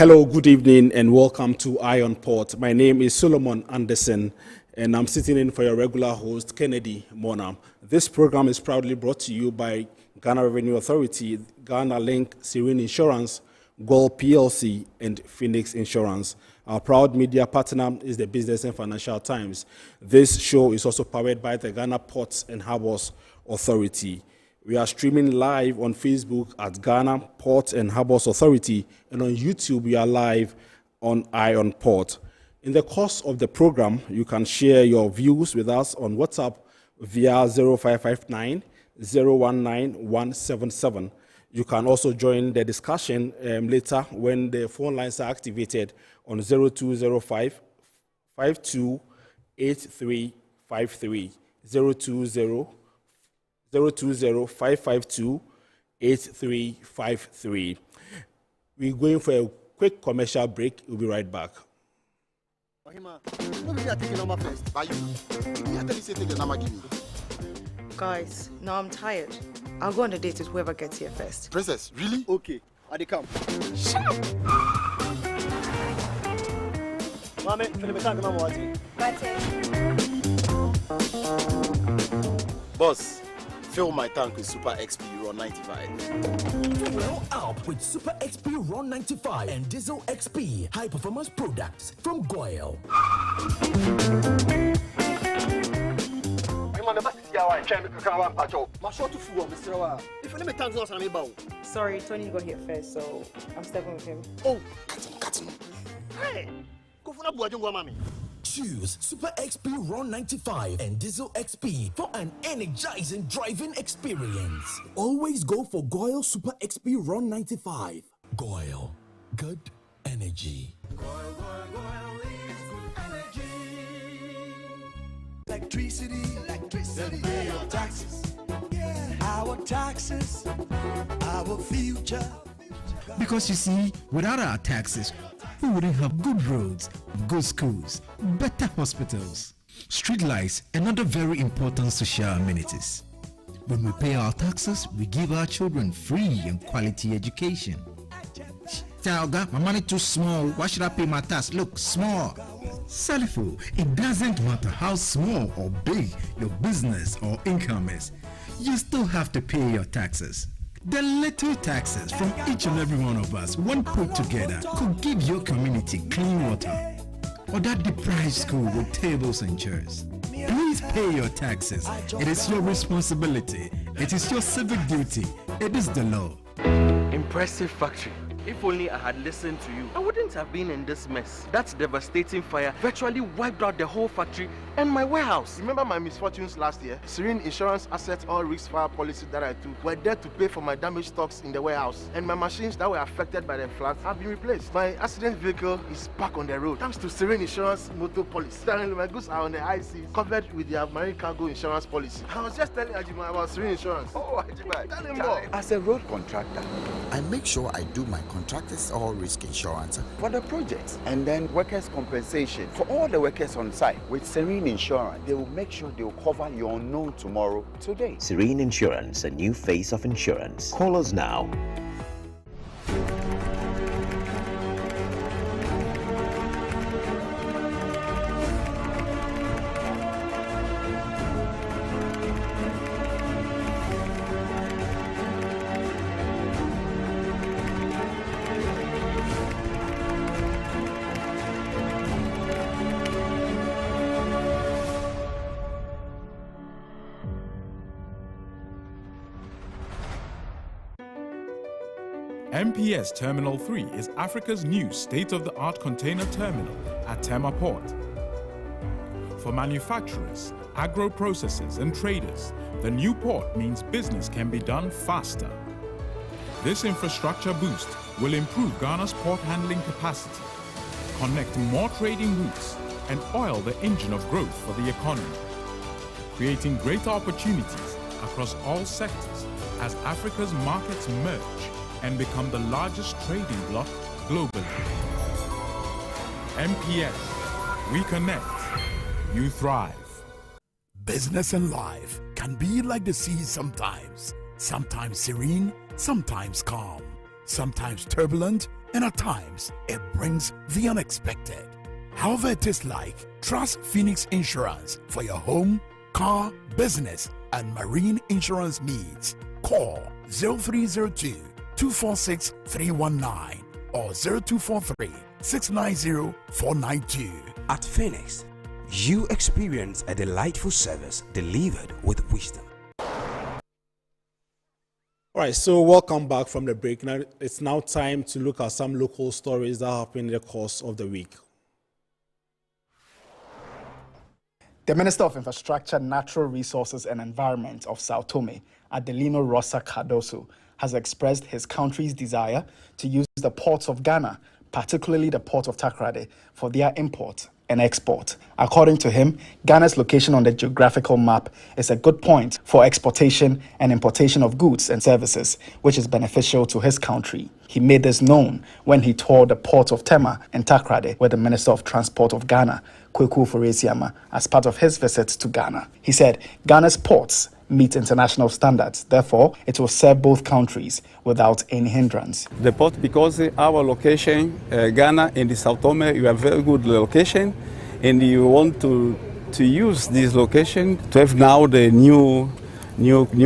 Hello, good evening, and welcome to Ion Port. My name is Solomon Anderson, and I'm sitting in for your regular host, Kennedy Monam. This program is proudly brought to you by Ghana Revenue Authority, Ghana Link, Serene Insurance, Gold PLC, and Phoenix Insurance. Our proud media partner is the Business and Financial Times. This show is also powered by the Ghana Ports and Harbours Authority. We are streaming live on Facebook at Ghana Port and Harbours Authority, and on YouTube we are live on Ion Port. In the course of the program, you can share your views with us on WhatsApp via 0559 019 177. You can also join the discussion later when the phone lines are activated on 0205 528353 020-552-8353. We're going for a quick commercial break. We'll be right back. Guys, now I'm tired. I'll go on a date with whoever gets here first. Princess, really? Okay, I dey come. Shut up! Mame, Boss, fill my tank with Super XP Raw 95. Fill up with Super XP Raw 95 and Diesel XP high performance products from Goyle. Sorry, Tony got here first, so I'm stepping with him. Oh, cut him. Hey, go for mommy. Choose Super XP Raw 95 and Diesel XP for an energizing driving experience. Always go for Goyle Super XP Raw 95. Goyle, good energy. Goyle is good energy. Electricity, then pay your taxes. Yeah, our taxes, our future. Because you see, without our taxes, we wouldn't have good roads, good schools, better hospitals, street lights, and other very important social amenities. When we pay our taxes, we give our children free and quality education. Talga, my money too small. Why should I pay my tax? Look, small. Salifo, it doesn't matter how small or big your business or income is. You still have to pay your taxes. The little taxes from each and every one of us, when put together, could give your community clean water or that deprived school with tables and chairs. Please pay your taxes. It is your responsibility. It is your civic duty. It is the law. Impressive factory. If only I had listened to you, I wouldn't have been in this mess. That devastating fire virtually wiped out the whole factory and my warehouse. Remember my misfortunes last year? Serene Insurance Asset All Risk Fire policy that I took were there to pay for my damaged stocks in the warehouse, and my machines that were affected by the floods have been replaced. My accident vehicle is back on the road thanks to Serene Insurance motor policy. Currently, my goods are on the high seas covered with their marine cargo insurance policy. I was just telling Ajima about Serene Insurance. Oh, Ajima, tell him more. As a road contractor, I make sure I do my contractors all risk insurance for the projects and then workers' compensation for all the workers on site. With Serene Insurance, they will make sure they will cover your unknown tomorrow today. Serene Insurance, a new face of insurance. Call us now. MPS Terminal 3 is Africa's new state-of-the-art container terminal at Tema Port. For manufacturers, agro-processors and traders, the new port means business can be done faster. This infrastructure boost will improve Ghana's port handling capacity, connect more trading routes, and oil the engine of growth for the economy, creating greater opportunities across all sectors as Africa's markets merge and become the largest trading bloc globally. MPS, we connect, you thrive. Business and life can be like the sea sometimes serene, sometimes calm. sometimes turbulent, and at times it brings the unexpected. However it is like, trust Phoenix Insurance for your home, car, business, and marine insurance needs. Call 0302 246 319 or 0243 690 492. At Phoenix, you experience a delightful service delivered with wisdom. All right, so welcome back from the break. Now it's now time to look at some local stories that happened in the course of the week. The Minister of Infrastructure, Natural Resources and Environment of Sao Tome, Adelino Rosa Cardoso, has expressed his country's desire to use the ports of Ghana, particularly the port of Takoradi, for their import and export. According to him, Ghana's location on the geographical map is a good point for exportation and importation of goods and services, which is beneficial to his country. He made this known when he toured the port of Tema in Takoradi with the Minister of Transport of Ghana, Kweku Ofori-Asiamah, as part of his visit to Ghana. He said Ghana's ports meet international standards. Therefore, it will serve both countries without any hindrance. The port, because our location, Ghana and the Sao Tome, you have very good location, and you want to use this location to have now the new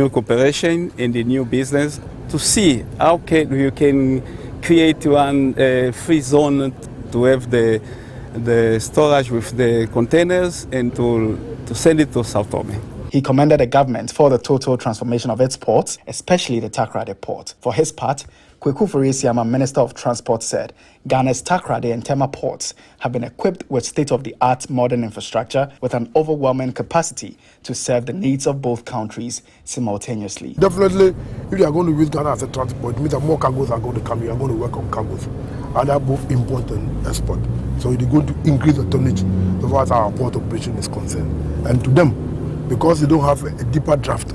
cooperation and the new business to see how you can create one free zone to have the storage with the containers and to send it to Sao Tome. He commended the government for the total transformation of its ports, especially the Takoradi port. For his part, Kweku Ofori-Asiamah, Minister of Transport, said Ghana's Takoradi and Tema ports have been equipped with state-of-the-art modern infrastructure with an overwhelming capacity to serve the needs of both countries simultaneously. Definitely, if you are going to use Ghana as a transport, it means that more cargoes are going to come. You are going to work on cargoes, and they are both import and export. So it is going to increase the tonnage as far as our port operation is concerned. And to them, because they don't have a deeper draft,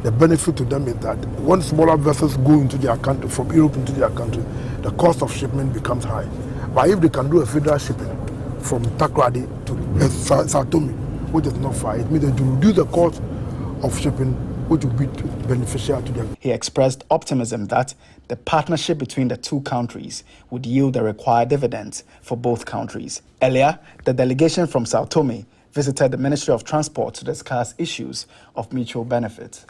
the benefit to them is that when smaller vessels go into their country, from Europe into their country, the cost of shipment becomes high. But if they can do a federal shipping from Takoradi to Sao Tome, which is not far, it means that to reduce the cost of shipping, which will be beneficial to them. He expressed optimism that the partnership between the two countries would yield the required dividends for both countries. Earlier, the delegation from Sao Tome visited the Ministry of Transport to discuss issues of mutual benefit.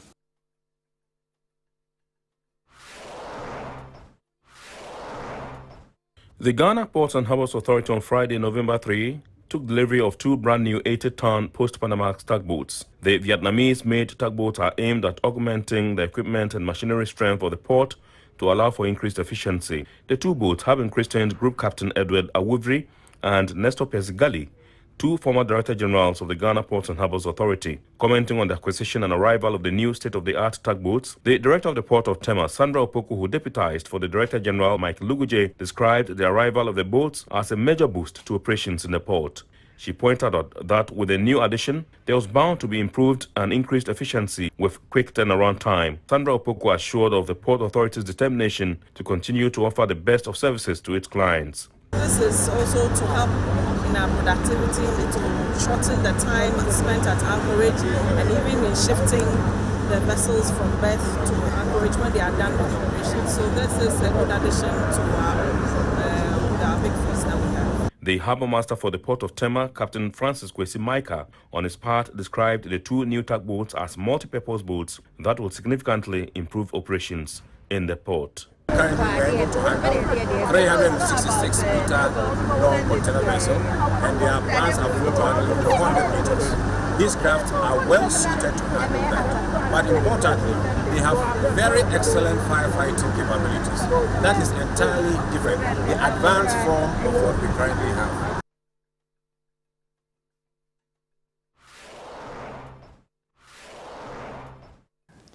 The Ghana Ports and Harbours Authority on Friday, November 3, took delivery of two brand new 80-ton post-Panamax tugboats. The Vietnamese-made tugboats are aimed at augmenting the equipment and machinery strength of the port to allow for increased efficiency. The two boats have been christened Group Captain Edward Awuvri and Nestor Pesigali, two former Director Generals of the Ghana Ports and Harbours Authority. Commenting on the acquisition and arrival of the new state-of-the-art tugboats, the Director of the Port of Tema, Sandra Opoku, who deputized for the Director General, Mike Luguje, described the arrival of the boats as a major boost to operations in the port. She pointed out that with the new addition, there was bound to be improved and increased efficiency with quick turnaround time. Sandra Opoku assured of the Port Authority's determination to continue to offer the best of services to its clients. This is also to help in our productivity. It will shorten the time spent at anchorage and even in shifting the vessels from berth to anchorage when they are done with operation. So this is a good addition to our big fleet that we have. The Harbour Master for the Port of Tema, Captain Francis Kwesi Maika, on his part described the two new tugboats as multi-purpose boats that will significantly improve operations in the port. Currently, we are able to handle 366-meter long container vessel, and their plans are full to handle 400 meters. These crafts are well suited to handle that, but importantly, they have very excellent firefighting capabilities. That is entirely different, the advanced form of what we currently have.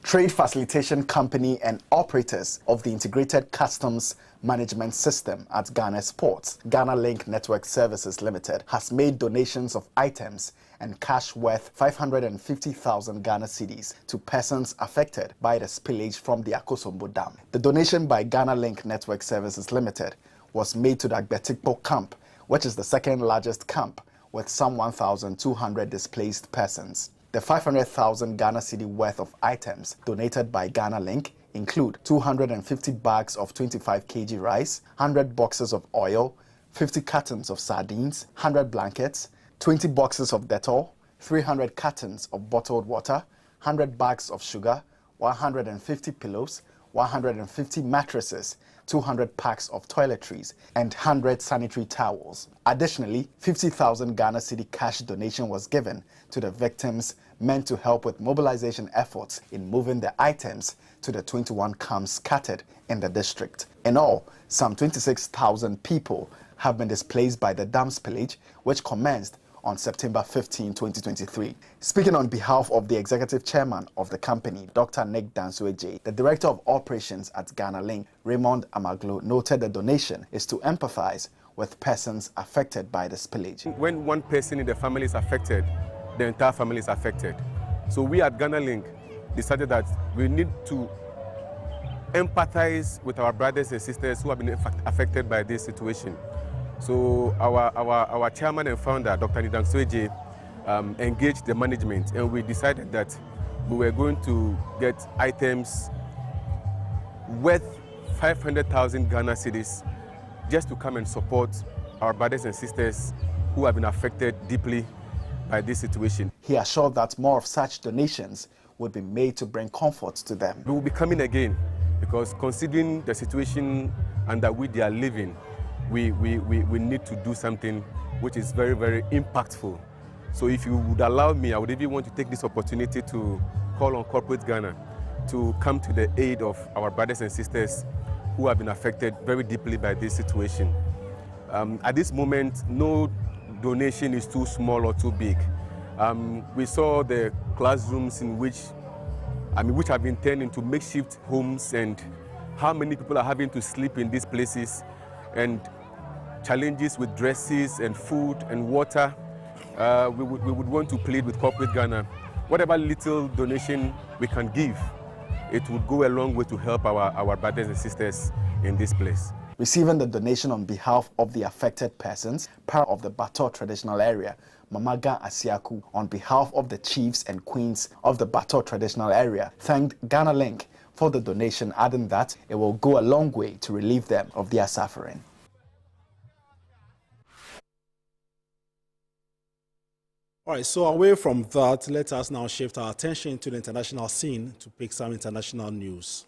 Trade Facilitation Company and operators of the Integrated Customs Management System at Ghana's ports, Ghana Link Network Services Limited, has made donations of items and cash worth 550,000 Ghana cedis to persons affected by the spillage from the Akosombo Dam. The donation by Ghana Link Network Services Limited was made to the Agbetikpo camp, which is the second largest camp with some 1,200 displaced persons. The 500,000 Ghana cedi worth of items donated by Ghana Link include 250 bags of 25 kg rice, 100 boxes of oil, 50 cartons of sardines, 100 blankets, 20 boxes of Dettol, 300 cartons of bottled water, 100 bags of sugar, 150 pillows, 150 mattresses, 200 packs of toiletries, and 100 sanitary towels. Additionally, 50,000 Ghana cedi cash donation was given to the victims, meant to help with mobilization efforts in moving the items to the 21 camps scattered in the district. In all, some 26,000 people have been displaced by the dam spillage, which commenced on September 15, 2023. Speaking on behalf of the executive chairman of the company, Dr. Nick Dansoeje, the director of operations at Ghana Link, Raymond Amaglo, noted the donation is to empathize with persons affected by the spillage. When one person in the family is affected, the entire family is affected. So we at Ghana Link decided that we need to empathize with our brothers and sisters who have been affected by this situation. So our chairman and founder, Dr. Nick Dansoeje, engaged the management, and we decided that we were going to get items worth 500,000 Ghana cedis just to come and support our brothers and sisters who have been affected deeply by this situation. He assured that more of such donations would be made to bring comfort to them. We will be coming again because considering the situation under which they are living, we need to do something which is very, very impactful. So if you would allow me, I would even want to take this opportunity to call on corporate Ghana to come to the aid of our brothers and sisters who have been affected very deeply by this situation. At this moment, no donation is too small or too big. We saw the classrooms which have been turned into makeshift homes, and how many people are having to sleep in these places, and challenges with dresses and food and water. We would want to plead with corporate Ghana. Whatever little donation we can give, it would go a long way to help our brothers and sisters in this place. Receiving the donation on behalf of the affected persons, part of the Bato traditional area, Mamaga Asiaku, on behalf of the chiefs and queens of the Bato traditional area, thanked Ghana Link for the donation, adding that it will go a long way to relieve them of their suffering. All right, so away from that, let us now shift our attention to the international scene to pick some international news.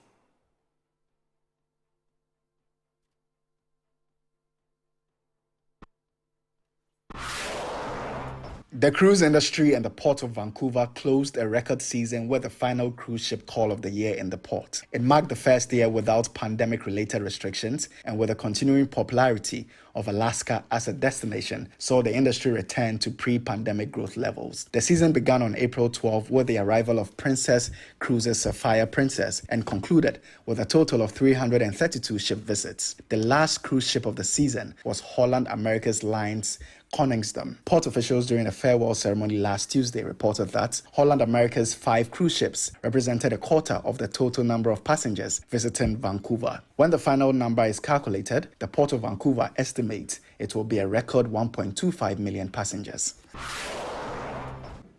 The cruise industry and the port of Vancouver closed a record season with the final cruise ship call of the year in the port. It marked the first year without pandemic-related restrictions, and with the continuing popularity of Alaska as a destination, saw the industry return to pre-pandemic growth levels. The season began on April 12 with the arrival of Princess Cruises Sapphire Princess and concluded with a total of 332 ship visits. The last cruise ship of the season was Holland America's Line's Koningsdam. Port officials during a farewell ceremony last Tuesday reported that Holland America's 5 cruise ships represented a quarter of the total number of passengers visiting Vancouver. When the final number is calculated, the Port of Vancouver estimates it will be a record 1.25 million passengers.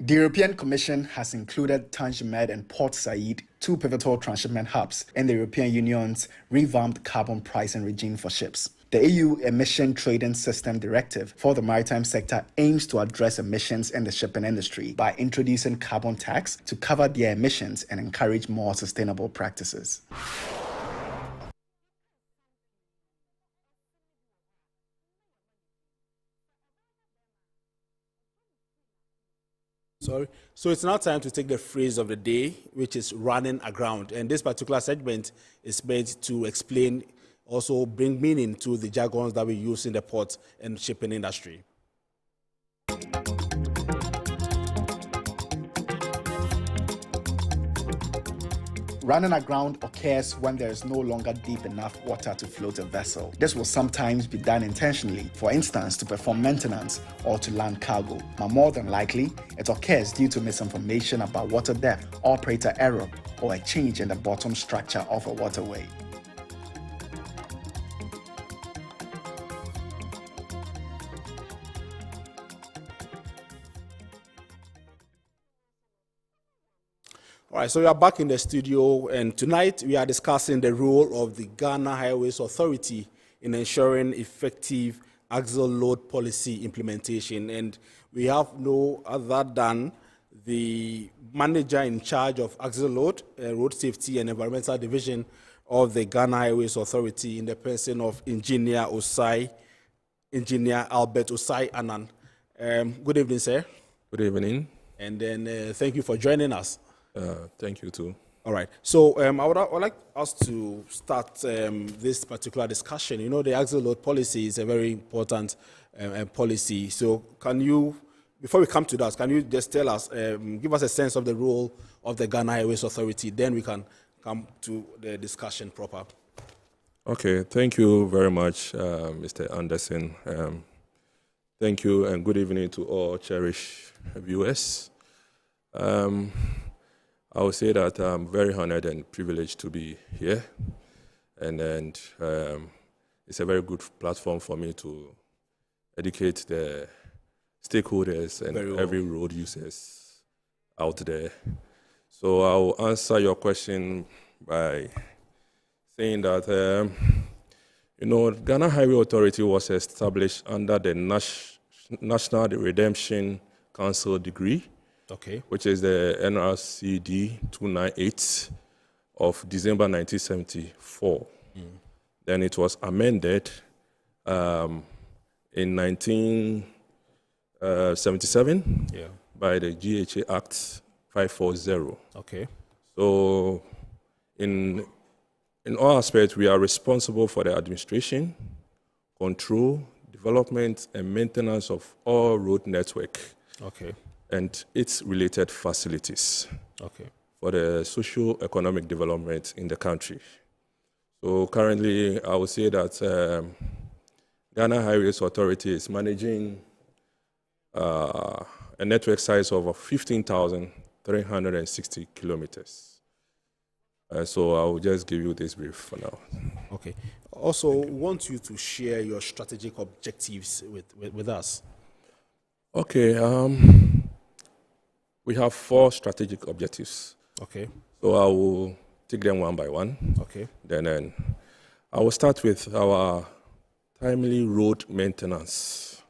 The European Commission has included Tangier and Port Said, 2 pivotal transshipment hubs, in the European Union's revamped carbon pricing regime for ships. The EU Emission Trading System Directive for the maritime sector aims to address emissions in the shipping industry by introducing carbon tax to cover their emissions and encourage more sustainable practices. So it's now time to take the phrase of the day, which is running aground. And this particular segment is meant to explain, also bring meaning to the jargons that we use in the port and shipping industry. Running aground occurs when there is no longer deep enough water to float a vessel. This will sometimes be done intentionally, for instance, to perform maintenance or to land cargo. But more than likely, it occurs due to misinformation about water depth, operator error, or a change in the bottom structure of a waterway. All All right, so we are back in the studio, and tonight we are discussing the role of the Ghana Highways Authority in ensuring effective axle load policy implementation. And we have no other than the manager in charge of axle load, road safety and environmental division of the Ghana Highways Authority, in the person of Engineer Albert Osai Annan. Good evening, sir. Good evening. And then thank you for joining us. Thank you too. All right. So I would like us to start this particular discussion. You know, the axle load policy is a very important policy. So can you, before we come to that, can you just tell us, give us a sense of the role of the Ghana Highways Authority? Then we can come to the discussion proper. Okay. Thank you very much, Mr. Anderson. Thank you and good evening to all cherished viewers. I would say that I'm very honored and privileged to be here, and it's a very good platform for me to educate the stakeholders and every road users out there. So I'll answer your question by saying that, you know, Ghana Highway Authority was established under the National Redemption Council decree, okay, which is the NRCD 298 of December 1974. Then it was amended in 1977 by the GHA Act 540. Okay. So in all aspects, we are responsible for the administration, control, development, and maintenance of all road network. Okay. And its related facilities, okay, for the socio-economic development in the country. So currently, I would say that Ghana Highways Authority is managing a network size of 15,360 kilometers. So I will just give you this brief for now. Okay. Also, want you to share your strategic objectives with us. Okay. We have 4 strategic objectives. Okay. So I will take them one by one. Okay. Then I will start with our timely road maintenance.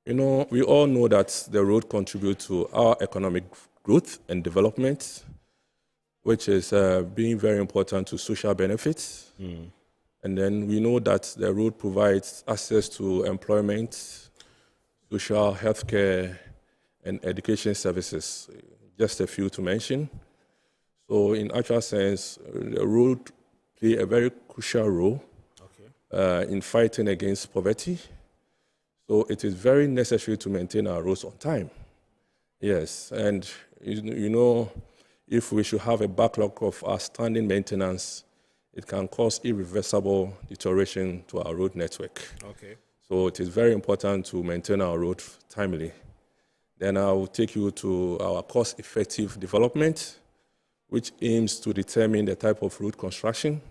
You know, we all know that the road contributes to our economic growth and development, which is being very important to social benefits. And then we know that the road provides access to employment, social health care, and education services, just a few to mention. So in actual sense, the road play a very crucial role in fighting against poverty. So it is very necessary to maintain our roads on time. Yes, and you know, if we should have a backlog of outstanding maintenance, it can cause irreversible deterioration to our road network. Okay. So it is very important to maintain our road timely. Then I will take you to our cost-effective development, which aims to determine the type of road construction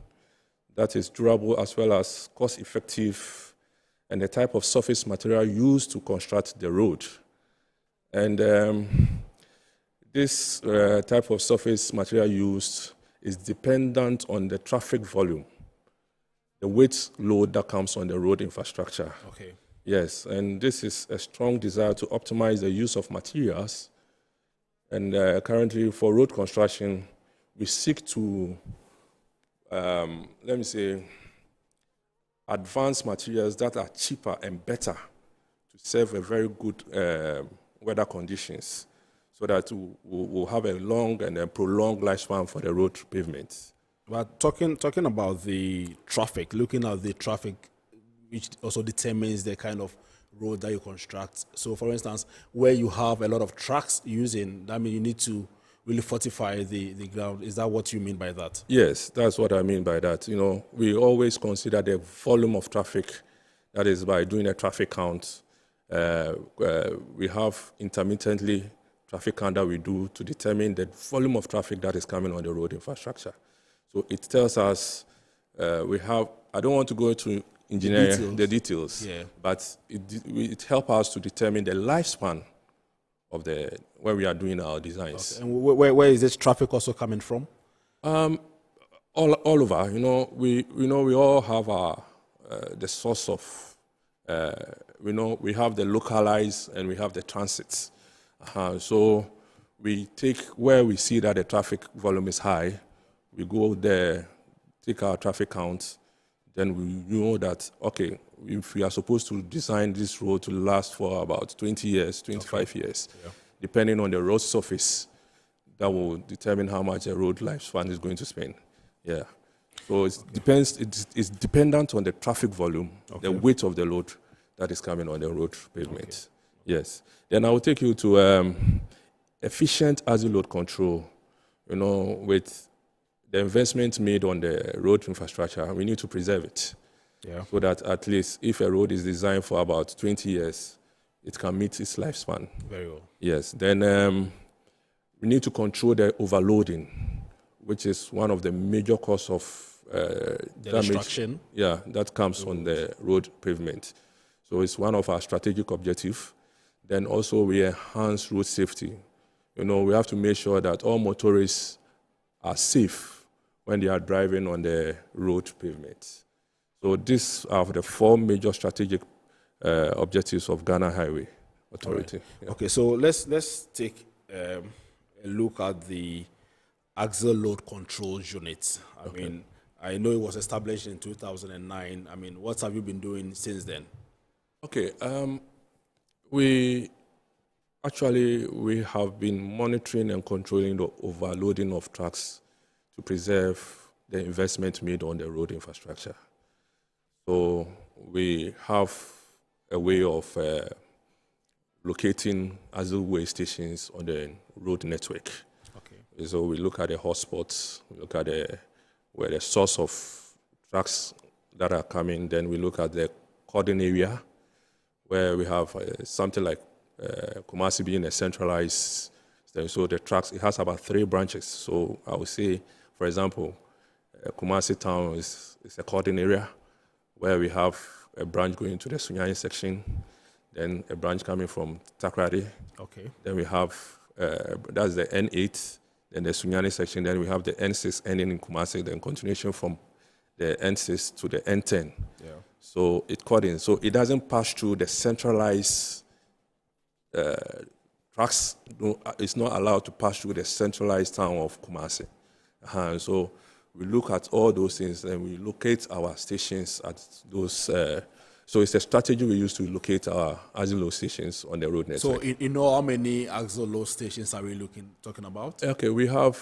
that is durable as well as cost-effective, and the type of surface material used to construct the road. And this type of surface material used is dependent on the traffic volume, the weight load that comes on the road infrastructure. Okay. Yes, and this is a strong desire to optimize the use of materials. And currently, for road construction, we seek to, let me say, advance materials that are cheaper and better to serve a very good weather conditions, so that we'll have a long and a prolonged lifespan for the road pavements. But talking about the traffic, looking at the traffic, which also determines the kind of road that you construct. So, for instance, where you have a lot of trucks using, that means you need to really fortify the ground. Is that what you mean by that? Yes, that's what I mean by that. You know, we always consider the volume of traffic. That is by doing a traffic count. We have intermittently traffic count that we do to determine the volume of traffic that is coming on the road infrastructure. So it tells us we have, I don't want to go into engineering the details, yeah, but it helps us to determine the lifespan where we are doing our designs. Okay. And where is this traffic also coming from? All over. We all have our the source of. We have the localized and we have the transits. So we take where we see that the traffic volume is high, we go there, take our traffic count, then we know that, okay, if we are supposed to design this road to last for about 20 years, 25 years, depending on the road surface, that will determine how much a road lifespan is going to spend. Yeah. So it depends. It's dependent on the traffic volume, the weight of the load that is coming on the road pavement. Yes. Then I will take you to efficient as load control. With the investment made on the road infrastructure, we need to preserve it. Yeah. So that at least if a road is designed for about 20 years, it can meet its lifespan. Very well. Yes. Then we need to control the overloading, which is one of the major causes of damage. Destruction. Yeah, that comes on the road pavement. So it's one of our strategic objectives. Then also we enhance road safety. We have to make sure that all motorists are safe when they are driving on the road pavement. So these are the 4 major strategic objectives of Ghana Highway Authority. Right. Yeah. Okay, so let's take a look at the axle load control unit. I mean, I know it was established in 2009. I mean, what have you been doing since then? Okay, we have been monitoring and controlling the overloading of trucks to preserve the investment made on the road infrastructure. So we have a way of locating axle weigh stations on the road network. Okay. So we look at the hotspots, we look at where the source of trucks that are coming, then we look at the cordon area, where we have something like Kumasi being a centralized, so the trucks, it has about 3 branches. So I would say, for example, Kumasi town is a cordon area where we have a branch going to the Sunyani section, then a branch coming from Takrady. Okay. Then we have, that's the N8, then the Sunyani section, then we have the N6 ending in Kumasi, then continuation from the N6 to the N10. Yeah. So it coordinates. So it doesn't pass through the centralized trucks. It's not allowed to pass through the centralized town of Kumasi. So we look at all those things and we locate our stations at those. So it's a strategy we use to locate our axle load stations on the road network. So in all, how many axle load stations are we talking about? Okay, we have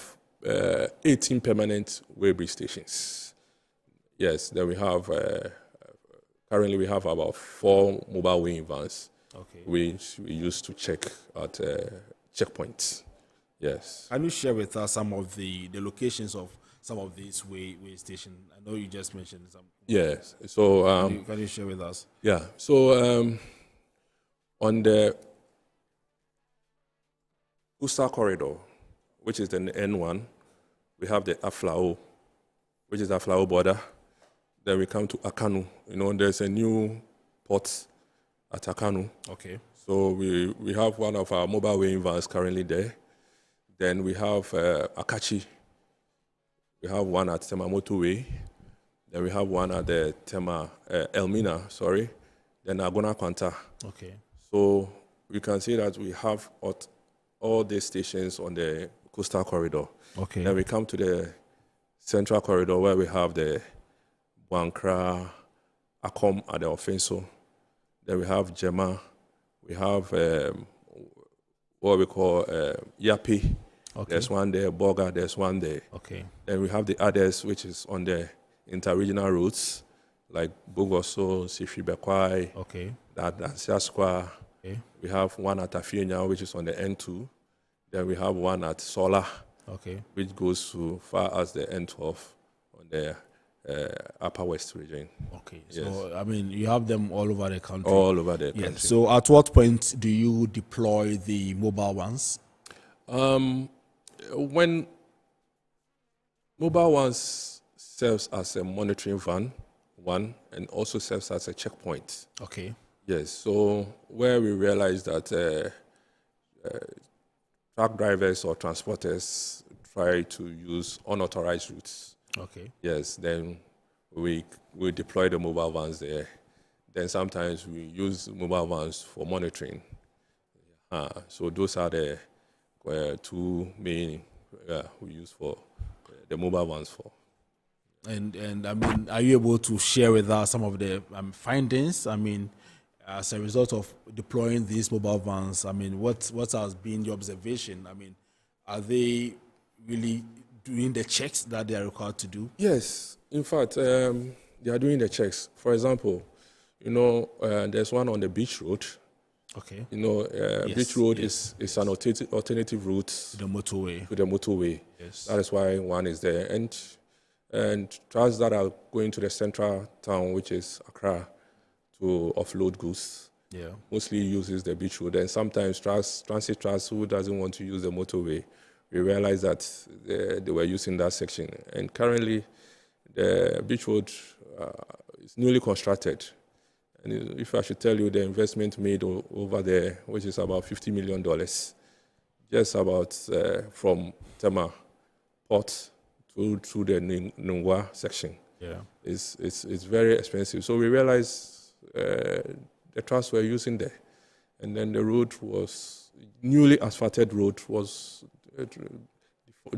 18 permanent weigh bridge stations. Yes, then we have. Currently, we have about 4 mobile weighing vans, which we use to check at checkpoints. Yes. Can you share with us some of the locations of some of these weigh stations? I know you just mentioned some. Yes. So can you share with us? Yeah. So on the Coastal Corridor, which is the N1, we have the Aflao, which is the Aflao border. Then we come to Akanu. There's a new port at Akanu. Okay. So we have one of our mobile weighing vans currently there. Then we have Akachi. We have one at Tema Motorway. Then we have one at the Tema Elmina, sorry. Then Agona Kwanta. Okay. So we can see that we have all these stations on the Coastal Corridor. Okay. Then we come to the Central Corridor where we have the Wankra, Akom at the Offenso. Then we have Jema. We have what we call Yapi. Okay. There's one there, Boga, there's one there. Okay. Then we have the others, which is on the interregional routes, like Bogoso, Sifi Bekwai, that's Siaskwa. Okay. We have one at Afienya, which is on the N2. Then we have one at Sola, which goes to far as the N12 on the Upper West region. Okay. So, yes. I mean, you have them all over the country. All over the country. Yes. So at what point do you deploy the mobile ones? When mobile ones serves as a monitoring van, and also serves as a checkpoint. Okay. Yes. So where we realize that truck drivers or transporters try to use unauthorized routes. Okay. Yes, then we deploy the mobile vans there. Then sometimes we use mobile vans for monitoring. So those are the two main we use for the mobile vans for. And I mean, are you able to share with us some of the findings? I mean, as a result of deploying these mobile vans, I mean, what has been your observation? I mean, are they really doing the checks that they are required to do? Yes, in fact, they are doing the checks. For example, there's one on the beach road. Okay. Yes, beach road is an alternative route to the motorway. Yes. That is why one is there. And trucks that are going to the central town, which is Accra, to offload goods, mostly uses the beach road. And sometimes transit trucks who doesn't want to use the motorway, we realize that they were using that section. And currently, the beach road is newly constructed. And if I should tell you the investment made over there, which is about $50 million, just about from Tema port through the Nungwa section. It's very expensive. So we realized the trucks were using there. And then the road was, newly asphalted road was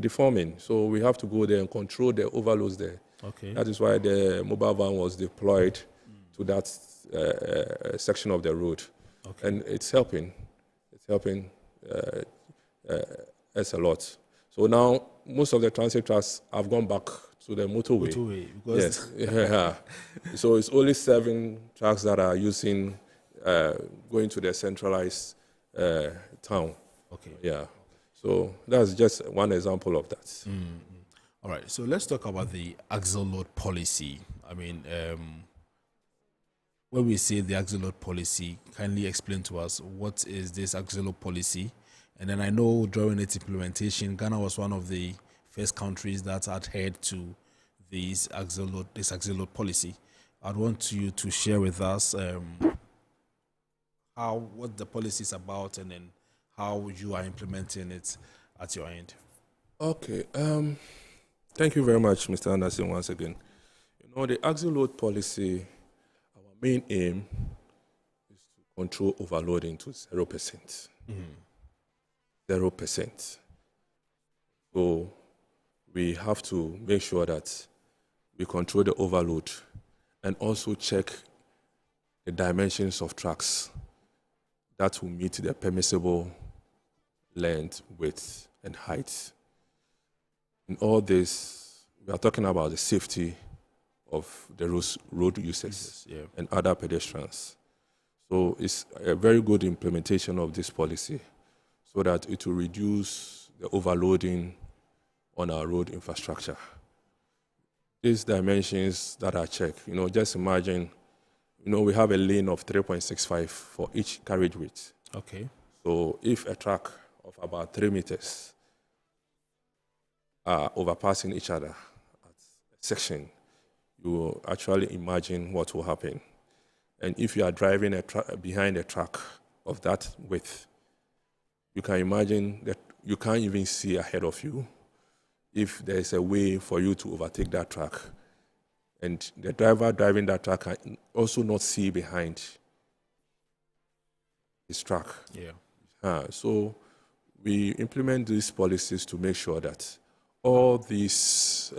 deforming. So we have to go there and control the overloads there. Okay. That is why the mobile van was deployed to that section of the road. Okay. And it's helping. It's helping us a lot. So now most of the transit trucks have gone back to the motorway. Because yes. So it's only 7 trucks that are using going to the centralized town. Okay. Yeah. So that's just one example of that. Mm-hmm. All right. So let's talk about the axle load policy. I mean, when we say the axle load policy, kindly explain to us what is this axle load policy? And then I know during its implementation, Ghana was one of the first countries that adhered to this axle load policy. I'd want you to share with us what the policy is about, and then how you are implementing it at your end. Okay. Thank you very much, Mr. Anderson, once again. The axle load policy, our main aim is to control overloading to 0%. 0%. So we have to make sure that we control the overload and also check the dimensions of trucks that will meet the permissible length, width, and height. In all this, we are talking about the safety of the road users and other pedestrians. So it's a very good implementation of this policy so that it will reduce the overloading on our road infrastructure. These dimensions that are checked, just imagine, we have a lane of 3.65 for each carriage width. Okay. So if a truck of about 3 meters are overpassing each other at a section, you will actually imagine what will happen. And if you are driving behind a truck of that width, you can imagine that you can't even see ahead of you if there is a way for you to overtake that truck. And the driver driving that truck can also not see behind his truck. So we implement these policies to make sure that all these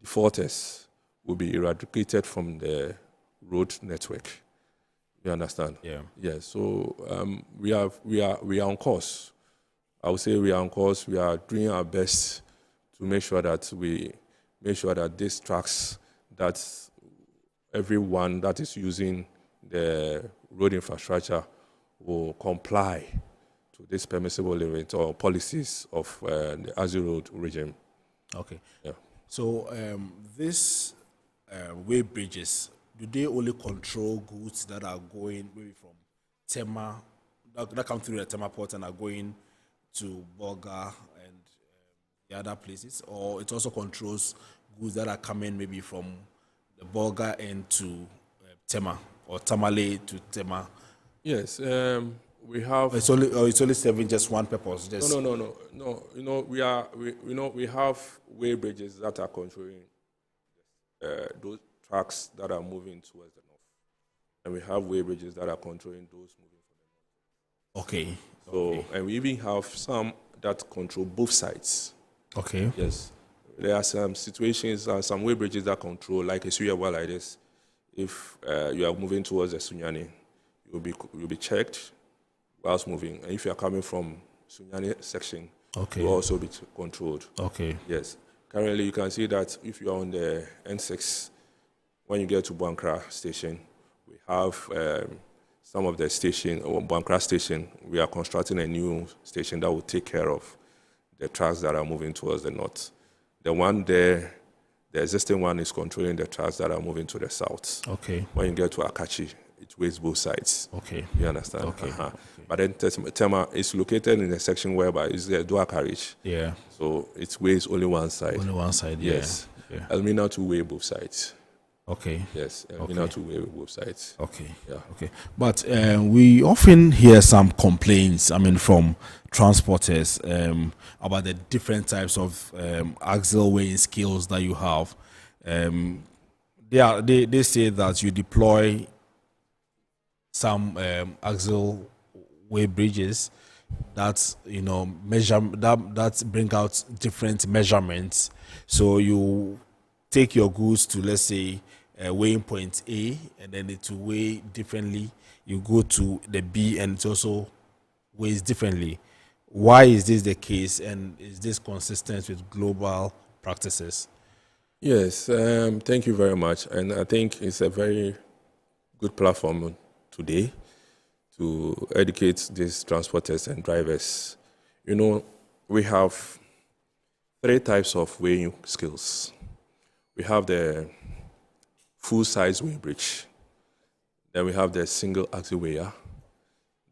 defaulters will be eradicated from the road network. You understand? Yeah. So we are on course. I would say we are on course. We are doing our best to make sure that these trucks, that everyone that is using the road infrastructure will comply to this permissible limit or policies of the axle load regime. Okay. Yeah. So these way bridges, do they only control goods that are going maybe from Tema, that come through the Tema port and are going to Bolga and the other places, or it also controls goods that are coming maybe from the Bolga end to Tema, or Tamale to Tema? Yes. we have. It's only serving just one purpose. Just No. You know, we have way bridges that are controlling those trucks that are moving towards the north, and we have way bridges that are controlling those moving from the north. Okay. So, and we even have some that control both sides. Okay. Yes. There are some situations, some way bridges that control, like a Suyabwa like this. If you are moving towards the Sunyani, you'll be checked whilst moving. And if you are coming from Sunyani section, okay, you'll also be controlled. Okay. Yes. Currently, you can see that if you are on the N6, when you get to Buankra station, we have some of the station, or Buankra station, we are constructing a new station that will take care of the trucks that are moving towards the north. The one there, the existing one is controlling the trucks that are moving to the south. Okay. When you get to Akachi, it weighs both sides. Okay. You understand? Okay. Okay. But then Tema is located in a section whereby it's the dual carriage. Yeah. So it weighs only one side. Only one side, yes. Yeah. Elmina to weigh both sides. Okay. Yes, Elmina to weigh both sides. Okay. Yeah. Okay. But we often hear some complaints, from transporters about the different types of axle weighing scales that you have. They say that you deploy some axle weigh bridges that that bring out different measurements. So you take your goods to, let's say, weighing point A, and then it will weigh differently. You go to the B, and it also weighs differently. Why is this the case, and is this consistent with global practices? Yes, thank you very much. And I think it's a very good platform today to educate these transporters and drivers. We have 3 types of weighing scales. We have the full-size weigh bridge. Then we have the single axle weigher.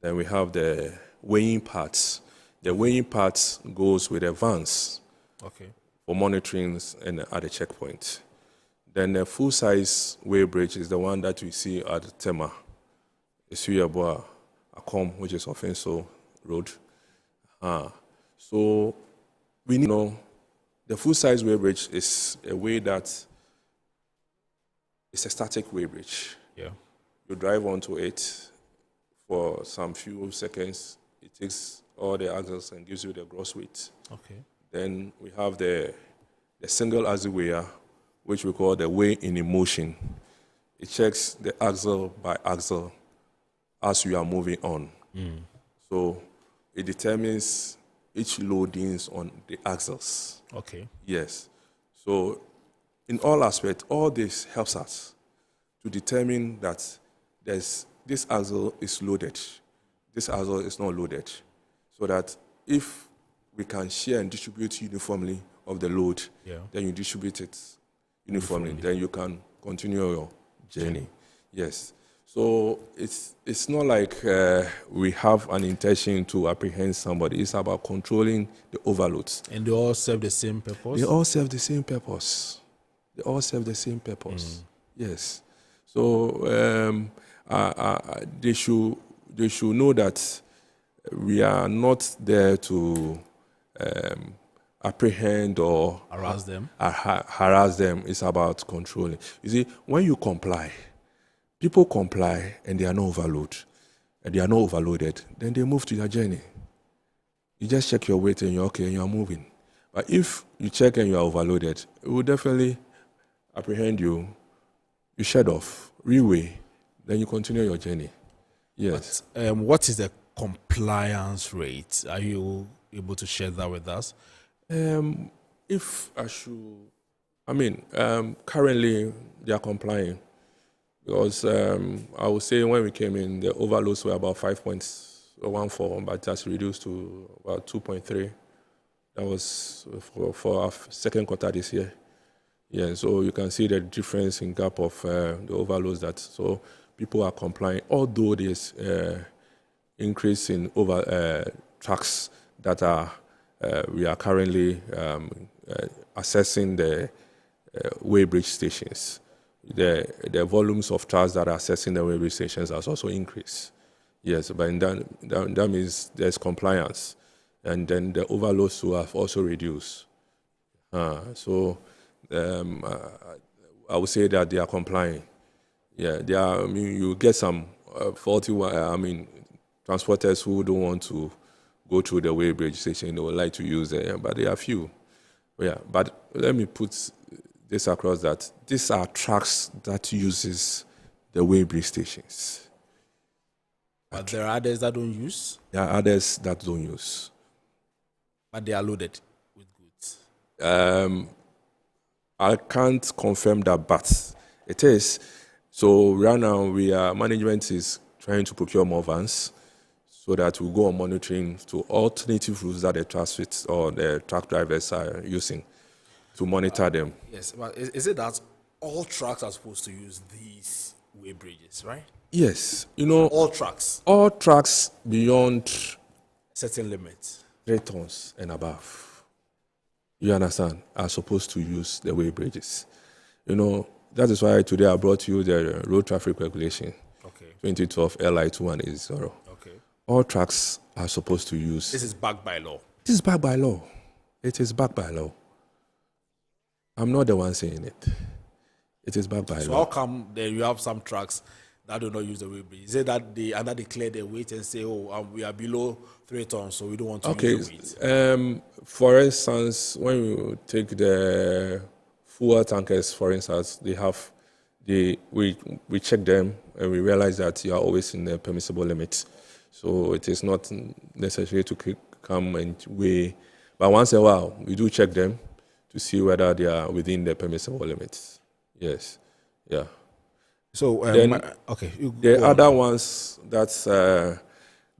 Then we have the weighing parts. The weighing parts goes with the vans. Okay. For monitoring and at the checkpoint. Then the full-size weigh bridge is the one that we see at Tema, Suyabwa, Akom, which is Offenso Road. So we know the full-size weigh bridge is a way that it's a static weigh bridge. Yeah. You drive onto it for some few seconds. It takes all the axles and gives you the gross weight. Okay. Then we have the single axle weigher, which we call the weigh in motion. It checks the axle by axle as you are moving on. So it determines each loadings on the axles. Okay. Yes. So in all aspects, all this helps us to determine that this axle is loaded, this axle is not loaded, so that if we can share and distribute uniformly of the load, then you distribute it uniformly, then you can continue your journey. Yes. So it's not like we have an intention to apprehend somebody. It's about controlling the overloads. And they all serve the same purpose? They all serve the same purpose. They all serve the same purpose. Yes. So they should know that we are not there to apprehend or harass them. Harass them. It's about controlling. You see, when you comply, people comply and they are not overloaded, and they are not overloaded, then they move to their journey. You just check your weight and you're okay and you're moving. But if you check and you are overloaded, it will definitely apprehend you. You shed off, reweigh, then you continue your journey. Yes. But, what is the compliance rate? Are you able to share that with us? If I should, currently they are complying. Because I would say when we came in, the overloads were about 5.14, but that's reduced to about 2.3. That was for our second quarter this year. Yeah, so you can see the difference in gap of the overloads so people are complying, although there's increase in trucks that we are currently assessing the weigh bridge stations. The volumes of trucks that are accessing the weigh bridge stations has also increased. Yes, but that means there's compliance. And then the overloads will have also reduced. So I would say that they are complying. Yeah, they are. I mean, you get some faulty. Transporters who don't want to go through the weighbridge station. They would like to use it, but there are few. Yeah, but let me put this across that these are trucks that uses the weighbridge stations. But there are others that don't use? There are others that don't use. But they are loaded with goods? I can't confirm that, but it is. So right now, management is trying to procure more vans so that we go on monitoring to alternative routes that the transit or the truck drivers are using to monitor them. Yes, but is it that all trucks are supposed to use these way bridges, right? Yes, all trucks. All trucks beyond certain limits, 3 tons and above, you understand, are supposed to use the way bridges. That is why today I brought you the road traffic regulation, 2012 LI 2180. Okay. All trucks are supposed to use. This is backed by law. This is backed by law. It is backed by law. I'm not the one saying it. It is backed by law. So how come then you have some trucks that do not use the weight bridge? Is it that they declare their weight and say, we are below 3 tons, so we don't want to use the weight? For instance, when you take the fuel tankers, for instance, we check them and we realize that you are always in the permissible limits. So it is not necessary to come and weigh. But once in a while, we do check them to see whether they are within the permissible limits. Yes. Yeah. So, then, the other ones, there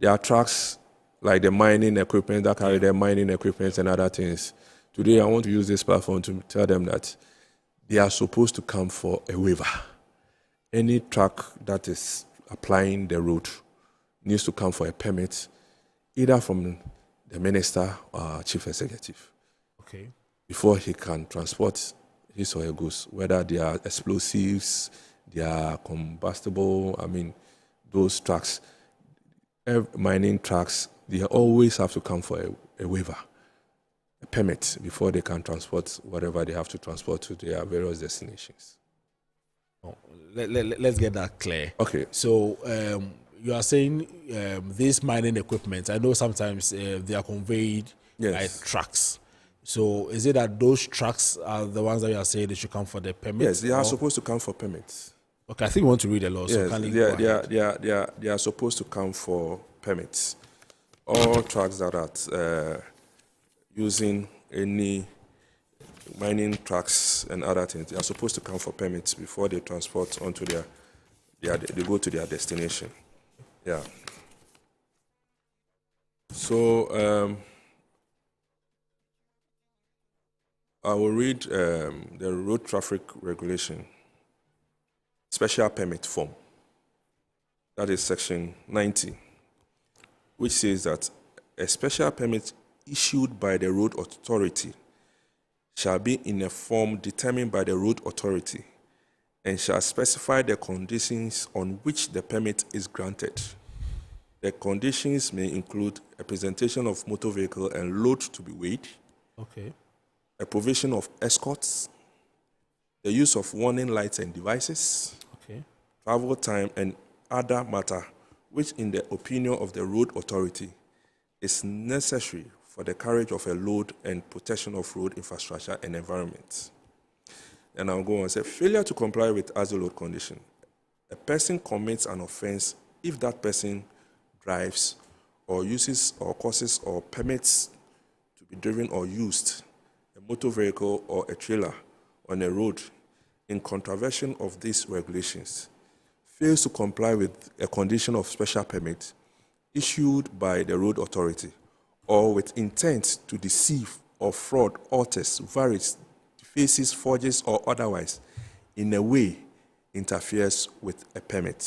are trucks like the mining equipment that carry the mining equipment and other things. Today, I want to use this platform to tell them that they are supposed to come for a waiver. Any truck that is applying the road needs to come for a permit, either from the minister or chief executive. Okay. Before he can transport his or her goods, whether they are explosives, they are combustible, those trucks, mining trucks, they always have to come for a waiver, a permit, before they can transport whatever they have to transport to their various destinations. Let's get that clear. Okay. So you are saying these mining equipment, I know sometimes they are conveyed by trucks. So is it that those trucks are the ones that you are saying they should come for the permit? Yes, they are supposed to come for permits. Okay, I think we want to read the law. Yes, so they are supposed to come for permits. All trucks that are using any mining trucks and other things, they are supposed to come for permits before they transport onto they go to their destination. Yeah. So I will read the road traffic regulation special permit form. That is section 90, which says that a special permit issued by the road authority shall be in a form determined by the road authority and shall specify the conditions on which the permit is granted. The conditions may include a presentation of motor vehicle and load to be weighed, a provision of escorts, the use of warning lights and devices, travel time, and other matter which, in the opinion of the road authority, is necessary for the carriage of a load and protection of road infrastructure and environment. And I'll go on and say, failure to comply with as a load condition. A person commits an offense if that person drives or uses or causes or permits to be driven or used a motor vehicle or a trailer on a road in contravention of these regulations, fails to comply with a condition of special permit issued by the road authority, or with intent to deceive or fraud, alters, varies, defaces, forges, or otherwise in a way interferes with a permit.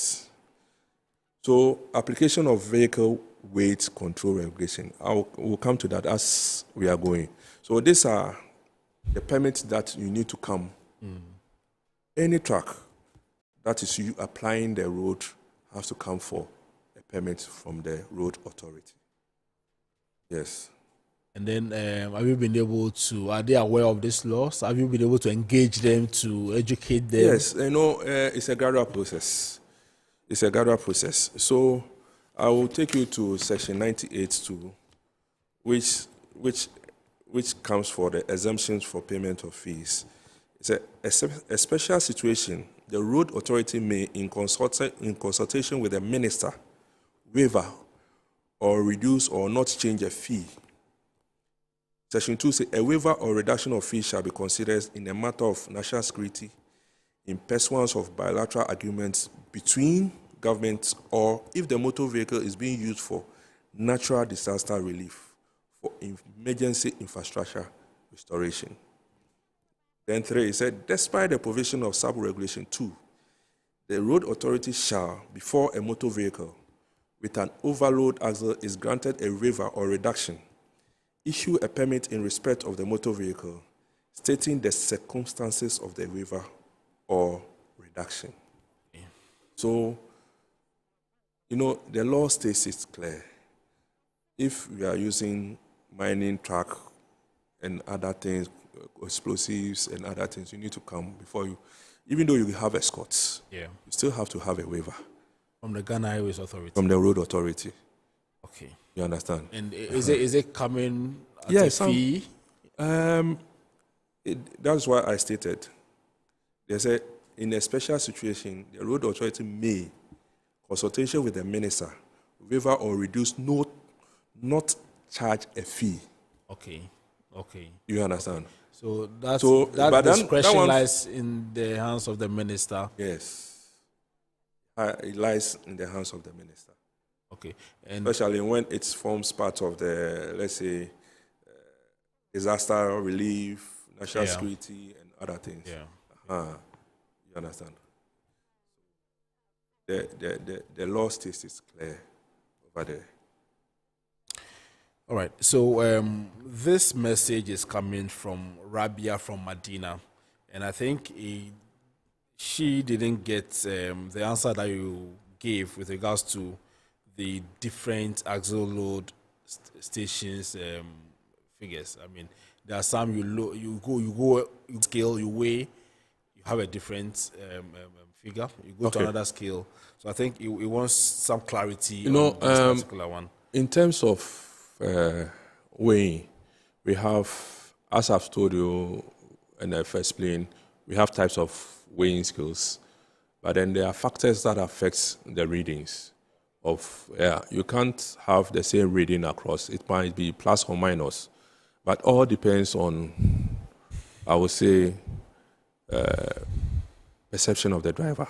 So, application of vehicle weight control regulation. We'll come to that as we are going. So these are the permits that you need to come. Any truck that is you applying the road has to come for a permit from the road authority. Yes. And then, have you been able to? Are they aware of these laws? Have you been able to engage them, to educate them? Yes, it's a gradual process. It's a gradual process. So I will take you to section 98(2), which comes for the exemptions for payment of fees. It's a special situation. The road authority may, in consultation with the minister, waiver or reduce or not change a fee. Section 2 says a waiver or reduction of fees shall be considered in a matter of national security in pursuance of bilateral agreements between governments, or if the motor vehicle is being used for natural disaster relief, for emergency infrastructure restoration. Then 3, it said, despite the provision of sub-regulation 2, the road authority shall, before a motor vehicle with an overload axle is granted a waiver or reduction, issue a permit in respect of the motor vehicle, stating the circumstances of the waiver or reduction. So, the law states it's clear. If we are using mining truck and other things, explosives and other things, you need to come before you, even though you have escorts, you still have to have a waiver. From the Ghana Highways Authority? From the road authority. Okay. You understand? And is it coming at a fee? That's why I stated. They said, in a special situation, the road authority may, consultation with the minister, waiver or reduce, not charge a fee. Okay. You understand? So that discretion lies in the hands of the minister. Yes. It lies in the hands of the minister. Okay. And especially when it forms part of the, let's say, disaster relief, national security, and other things. You understand? The law states it's clear over there. All right. So this message is coming from Rabia from Medina, and I think she didn't get the answer that you gave with regards to the different axle load stations figures. I mean, there are some you scale, you weigh, you have a different figure. You go to another scale. So I think it wants some clarity on this particular one. In terms of weighing, we have, as I've told you and I've explained, we have types of weighing scales, but then there are factors that affect the readings. You can't have the same reading across. It might be plus or minus, but all depends on, I would say, perception of the driver.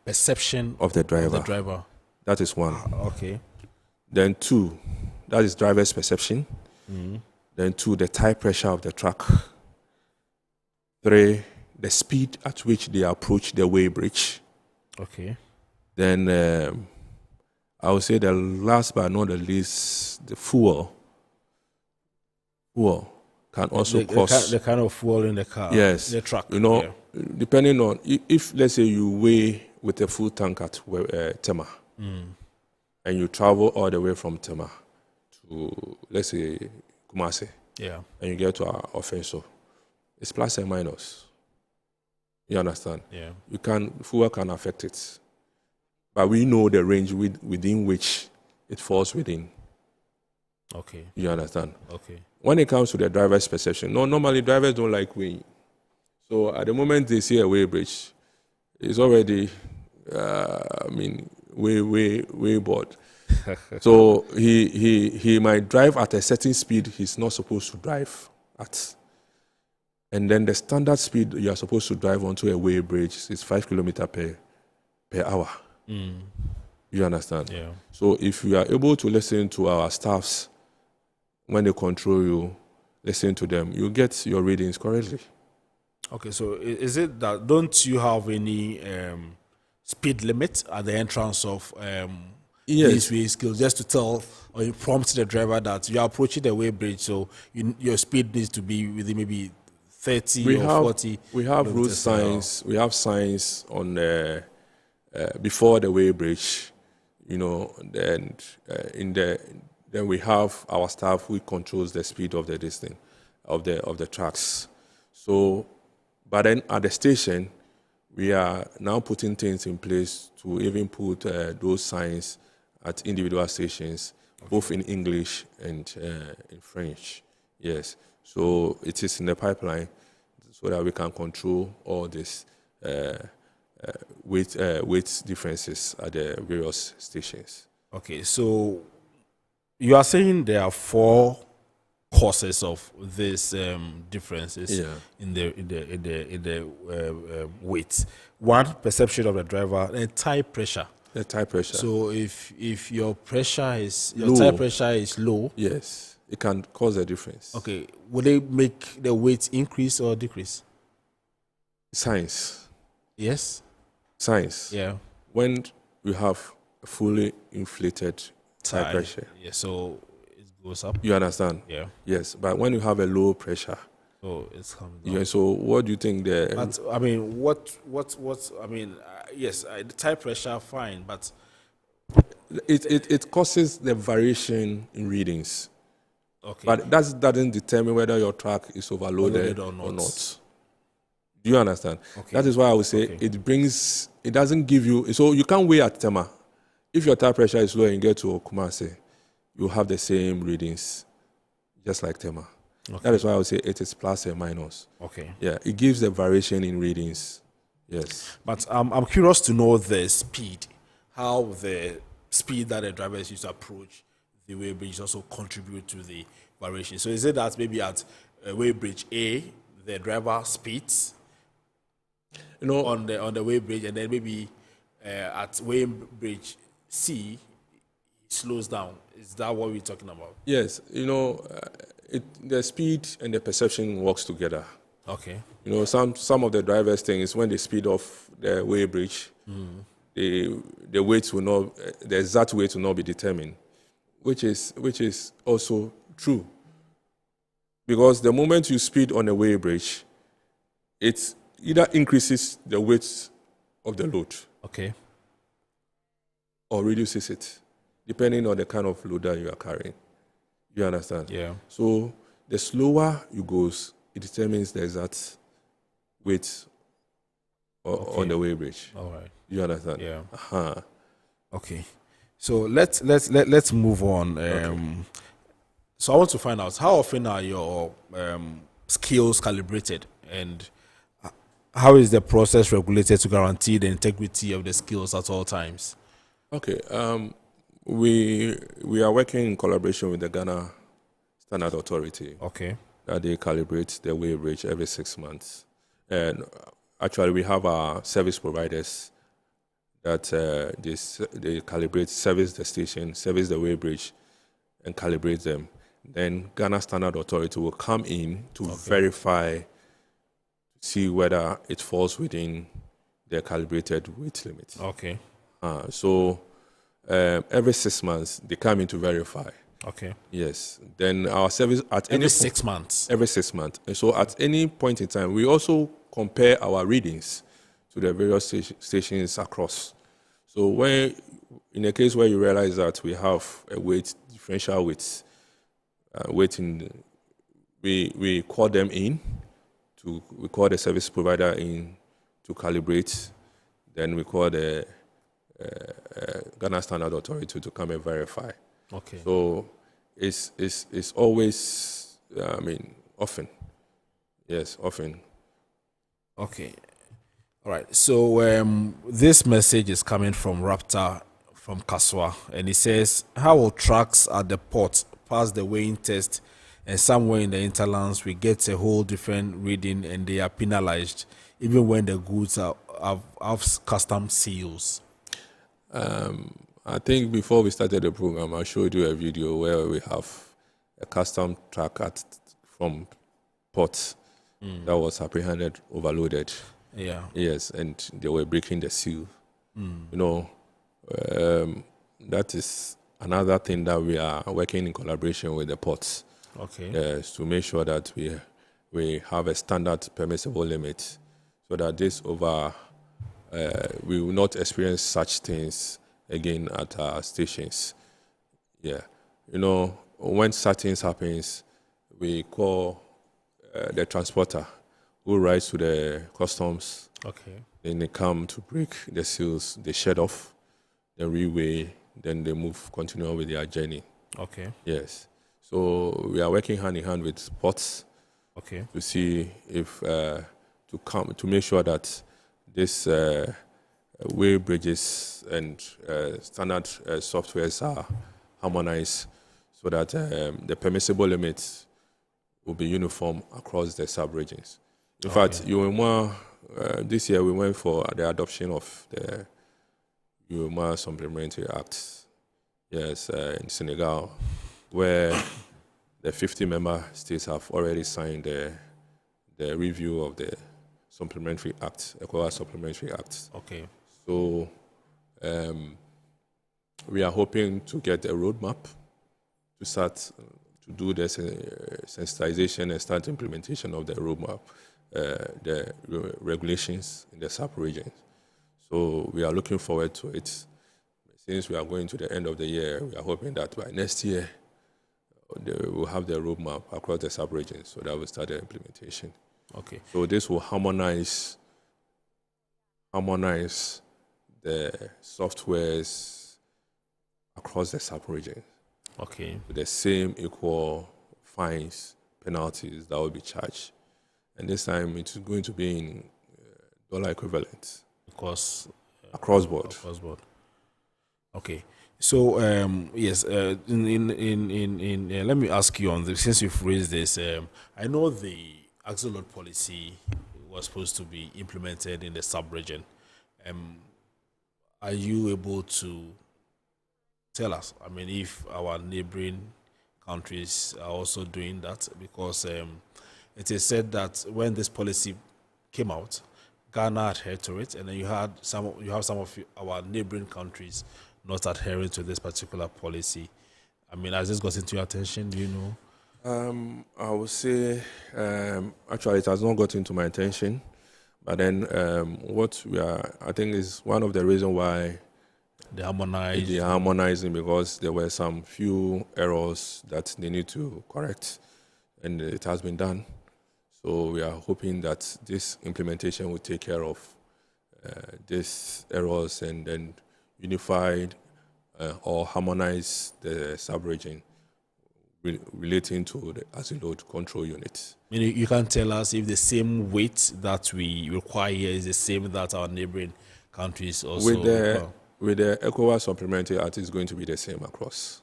Perception of the driver. That is one. Okay. Then 2, that is driver's perception. Mm-hmm. Then 2, the tire pressure of the truck. 3, the speed at which they approach the weigh bridge. Okay. Then I would say the last but not the least, the fuel. Fuel can also cause the kind of fuel in the car. Yes. The truck. Depending on if let's say you weigh with a full tank at Tema, and you travel all the way from Tema to, let's say, Kumasi, and you get to our offensive, it's plus and minus. You understand? Yeah. Fuel can affect it, but we know the range within which it falls within. Okay. You understand? Okay. When it comes to the driver's perception, normally drivers don't like weighing. So at the moment they see a weigh bridge, it's already, way bored. So he might drive at a certain speed he's not supposed to drive at. And then the standard speed you are supposed to drive onto a weigh bridge is 5 kilometers per hour. You understand? Yeah. So if you are able to listen to our staffs when they control you, listen to them, you get your readings correctly. Okay, so is it that don't you have any speed limit at the entrance of these weigh skills, just to tell or you prompt the driver that you are approaching the weigh bridge, so your speed needs to be within maybe 30 or 40? We have road signs. We have signs on before the weigh bridge. you know, then then we have our staff who controls the speed of the distance of the tracks. So, but then at the station, we are now putting things in place to even put those signs at individual stations, both in English and in French. Yes. So it is in the pipeline so that we can control all this weight differences at the various stations. Okay, so you are saying there are 4 causes of these differences in the weight. One, perception of the driver, and tire pressure. The tire pressure. So if your pressure is Low. tire pressure is low, yes, it can cause a difference. Okay, will it make the weight increase or decrease? Science. Yes. Science. Yeah. When you have a fully inflated tire pressure. Yeah, so it goes up. You understand? Yeah. Yes, but when you have a low pressure, it's coming down. yeah. So what do you think the? But I mean, what? I mean, yes, the tire pressure fine, but it causes the variation in readings. Okay. But that doesn't determine whether your track is overloaded or not. Do you understand? Okay. That is why I would say it doesn't give you, so you can't weigh at Tema. If your tire pressure is low and you get to Kumasi, you have the same readings, just like Tema. Okay. That is why I would say it is plus and minus. Okay. Yeah, it gives a variation in readings. Yes. But I'm curious to know the speed, how the speed that the drivers use to approach the weighbridge also contribute to the variation. So is it that maybe at weighbridge A, the driver speeds, you know, on the weighbridge, and then maybe at weighbridge C, he slows down? Is that what we're talking about? Yes, you know, the speed and the perception works together. Okay. You know, some of the drivers' things when they speed off the weighbridge, the weight will not, the exact weight will not be determined, which is also true. Because the moment you speed on a weighbridge, it either increases the weight of the load, okay, or reduces it, depending on the kind of load that you are carrying. You understand? Yeah. So the slower you go, it determines the exact weight on the weighbridge. All right. You understand? Yeah. Uh-huh. Okay. So let's move on. So I want to find out, how often are your skills calibrated, and how is the process regulated to guarantee the integrity of the skills at all times? Okay. We are working in collaboration with the Ghana Standard Authority. Okay. That they calibrate the weighbridge every 6 months. And actually, we have our service providers that they calibrate, service the station, service the weighbridge, and calibrate them. Then Ghana Standard Authority will come in to verify, see whether it falls within the calibrated weight limit. Okay. So every 6 months, they come in to verify. Okay. Yes. Then our service at every 6 months. Every 6 months. And so at any point in time, we also compare our readings to the various stations across. So when, in a case where you realize that we have a weight differential weight, we call them in. We call the service provider in to calibrate. Then we call the Ghana Standard Authority to come and verify. Okay. So it's always, often. Yes, often. Okay. All right. So this message is coming from Raptor from Kaswa, and he says, how will trucks at the port pass the weighing test, and somewhere in the interlands we get a whole different reading and they are penalized even when the goods have custom seals? I think before we started the program, I showed you a video where we have a custom truck from port that was apprehended overloaded. Yeah. Yes, and they were breaking the seal. You know, that is another thing that we are working in collaboration with the ports. Okay. Yes, to make sure that we have a standard permissible limit, so that we will not experience such things again at our stations. Yeah, you know, when certain happens, we call the transporter who rides to the customs. Okay. Then they come to break the seals, they shed off, the reweigh, then they continue with their journey. Okay. Yes. So we are working hand in hand with ports. Okay. To see if to make sure that this weigh bridges and standard softwares are harmonized, so that the permissible limits will be uniform across the sub-regions. In fact, this year we went for the adoption of the UEMA Supplementary Act, yes, in Senegal, where the 50 member states have already signed the review of the Supplementary Act, ECOWAS Supplementary Act. Okay. So we are hoping to get a roadmap to start to do the sensitization and start implementation of the roadmap, the regulations in the sub-regions. So we are looking forward to it. Since we are going to the end of the year, we are hoping that by next year, we'll have the roadmap across the sub-regions, so that will start the implementation. Okay. So this will harmonize the softwares across the sub-region. Okay. With the same equal fines, penalties that will be charged. And this time it is going to be in dollar equivalent. Because across board. Across board. Okay. So yes, let me ask you on this, since you've raised this. I know the axle load policy was supposed to be implemented in the sub-region. Are you able to tell us, I mean, if our neighboring countries are also doing that? Because it is said that when this policy came out, Ghana adhered to it, and then you have some of our neighboring countries not adhering to this particular policy. I mean, has this got into your attention? Do you know? I would say, actually, it has not got into my attention. But then, what we are, I think, is one of the reasons why they are harmonizing, because there were some few errors that they need to correct, and it has been done. So we are hoping that this implementation will take care of these errors and then unified or harmonize the sub-region relating to the axle load control unit. I mean, you can tell us if the same weight that we require is the same that our neighboring countries also require. With the ECOWAS Supplementary Act, it's going to be the same across.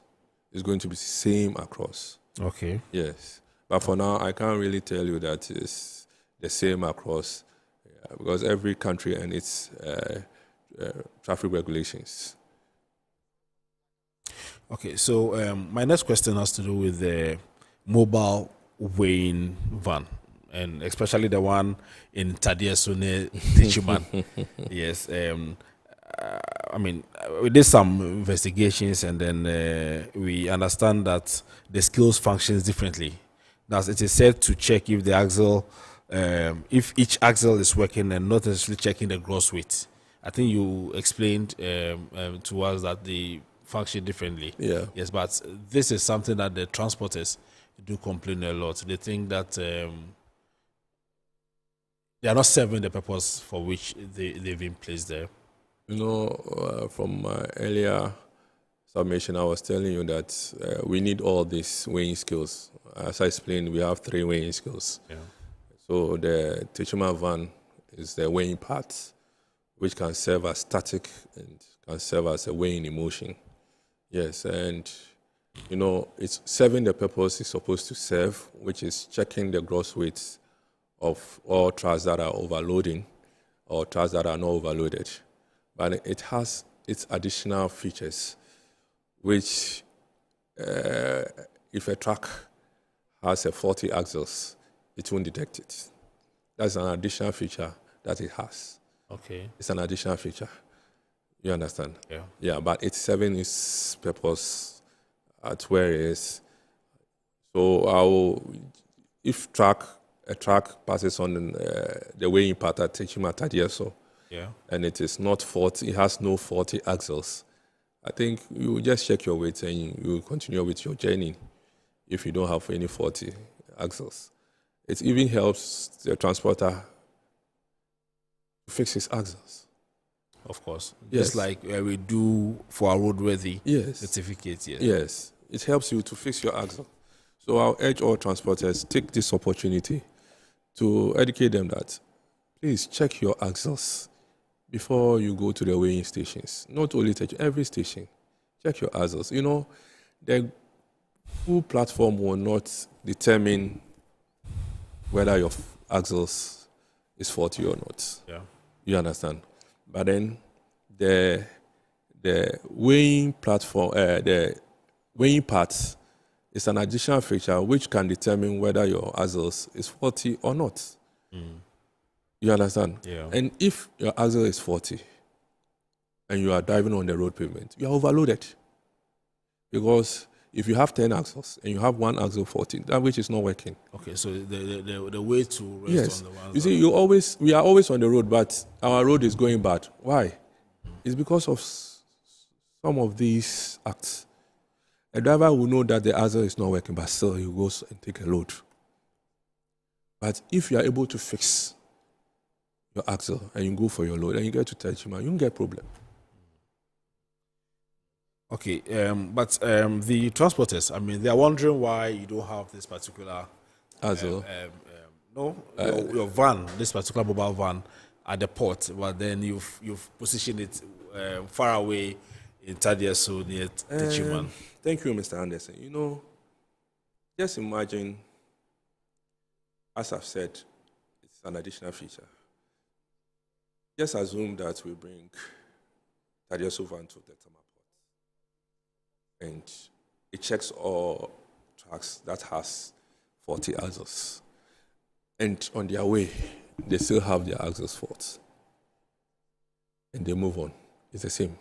It's going to be the same across. Okay. Yes. But for now, I can't really tell you that it's the same across, because every country and its traffic regulations. Okay, so my next question has to do with the mobile weighing van, and especially the one in Tadiasune Tichuman. Yes. I mean, we did some investigations, and then we understand that the skills functions differently. That it is said to check if the axle, if each axle is working, and not necessarily checking the gross weight. I think you explained to us that they function differently. Yeah. Yes, but this is something that the transporters do complain a lot. They think that they are not serving the purpose for which they've been placed there. You know, from my earlier submission, I was telling you that we need all these weighing skills. As I explained, we have 3 weighing skills. Yeah. So the Tichuma van is the weighing part, which can serve as static and can serve as a weighing in motion. Yes, and you know, it's serving the purpose it's supposed to serve, which is checking the gross weights of all trucks that are overloading or trucks that are not overloaded. But it has its additional features, which if a truck has a 40 axles, it won't detect it. That's an additional feature that it has. Okay. It's an additional feature. You understand? Yeah. Yeah, but it's serving its purpose at where it is. So if a truck passes on the weighing part at Techima Tadieso, yeah, and it is not 40, it has no 40 axles, I think you just check your weight and you continue with your journey if you don't have any faulty axles. It even helps the transporter to fix his axles. Of course. Yes. Just like we do for our roadworthy certificate. Yes. Yes. It helps you to fix your axle. So I'll urge all transporters, take this opportunity to educate them that please check your axles before you go to the weighing stations. Not only every station, check your axles. You know, the full platform will not determine whether your axles is faulty or not. Yeah. You understand? But then the weighing platform, the weighing parts is an additional feature which can determine whether your axles is faulty or not. You understand? Yeah. And if your axle is faulty and you are driving on the road pavement, you are overloaded. Because if you have 10 axles and you have one axle faulty, that which is not working. Okay, so the way to rest Yes. on the ones You see, we are always on the road, but our road is going bad. Why? It's because of some of these acts. A driver will know that the axle is not working, but still he goes and take a load. But if you are able to fix your axle and you go for your load and you get to Tema, you don't get problem. Okay, but the transporters, I mean, they are wondering why you don't have this particular axle. Your van, this particular mobile van at the port, but then you've positioned it far away in Tadieso near Techiman. Thank you, Mr. Anderson. You know, just imagine, as I've said, it's an additional feature. Just assume that we bring Tadieso van to the Tema port, and it checks all trucks that has 40 axles, and on their way, they still have their axles faults, and they move on. It's the same.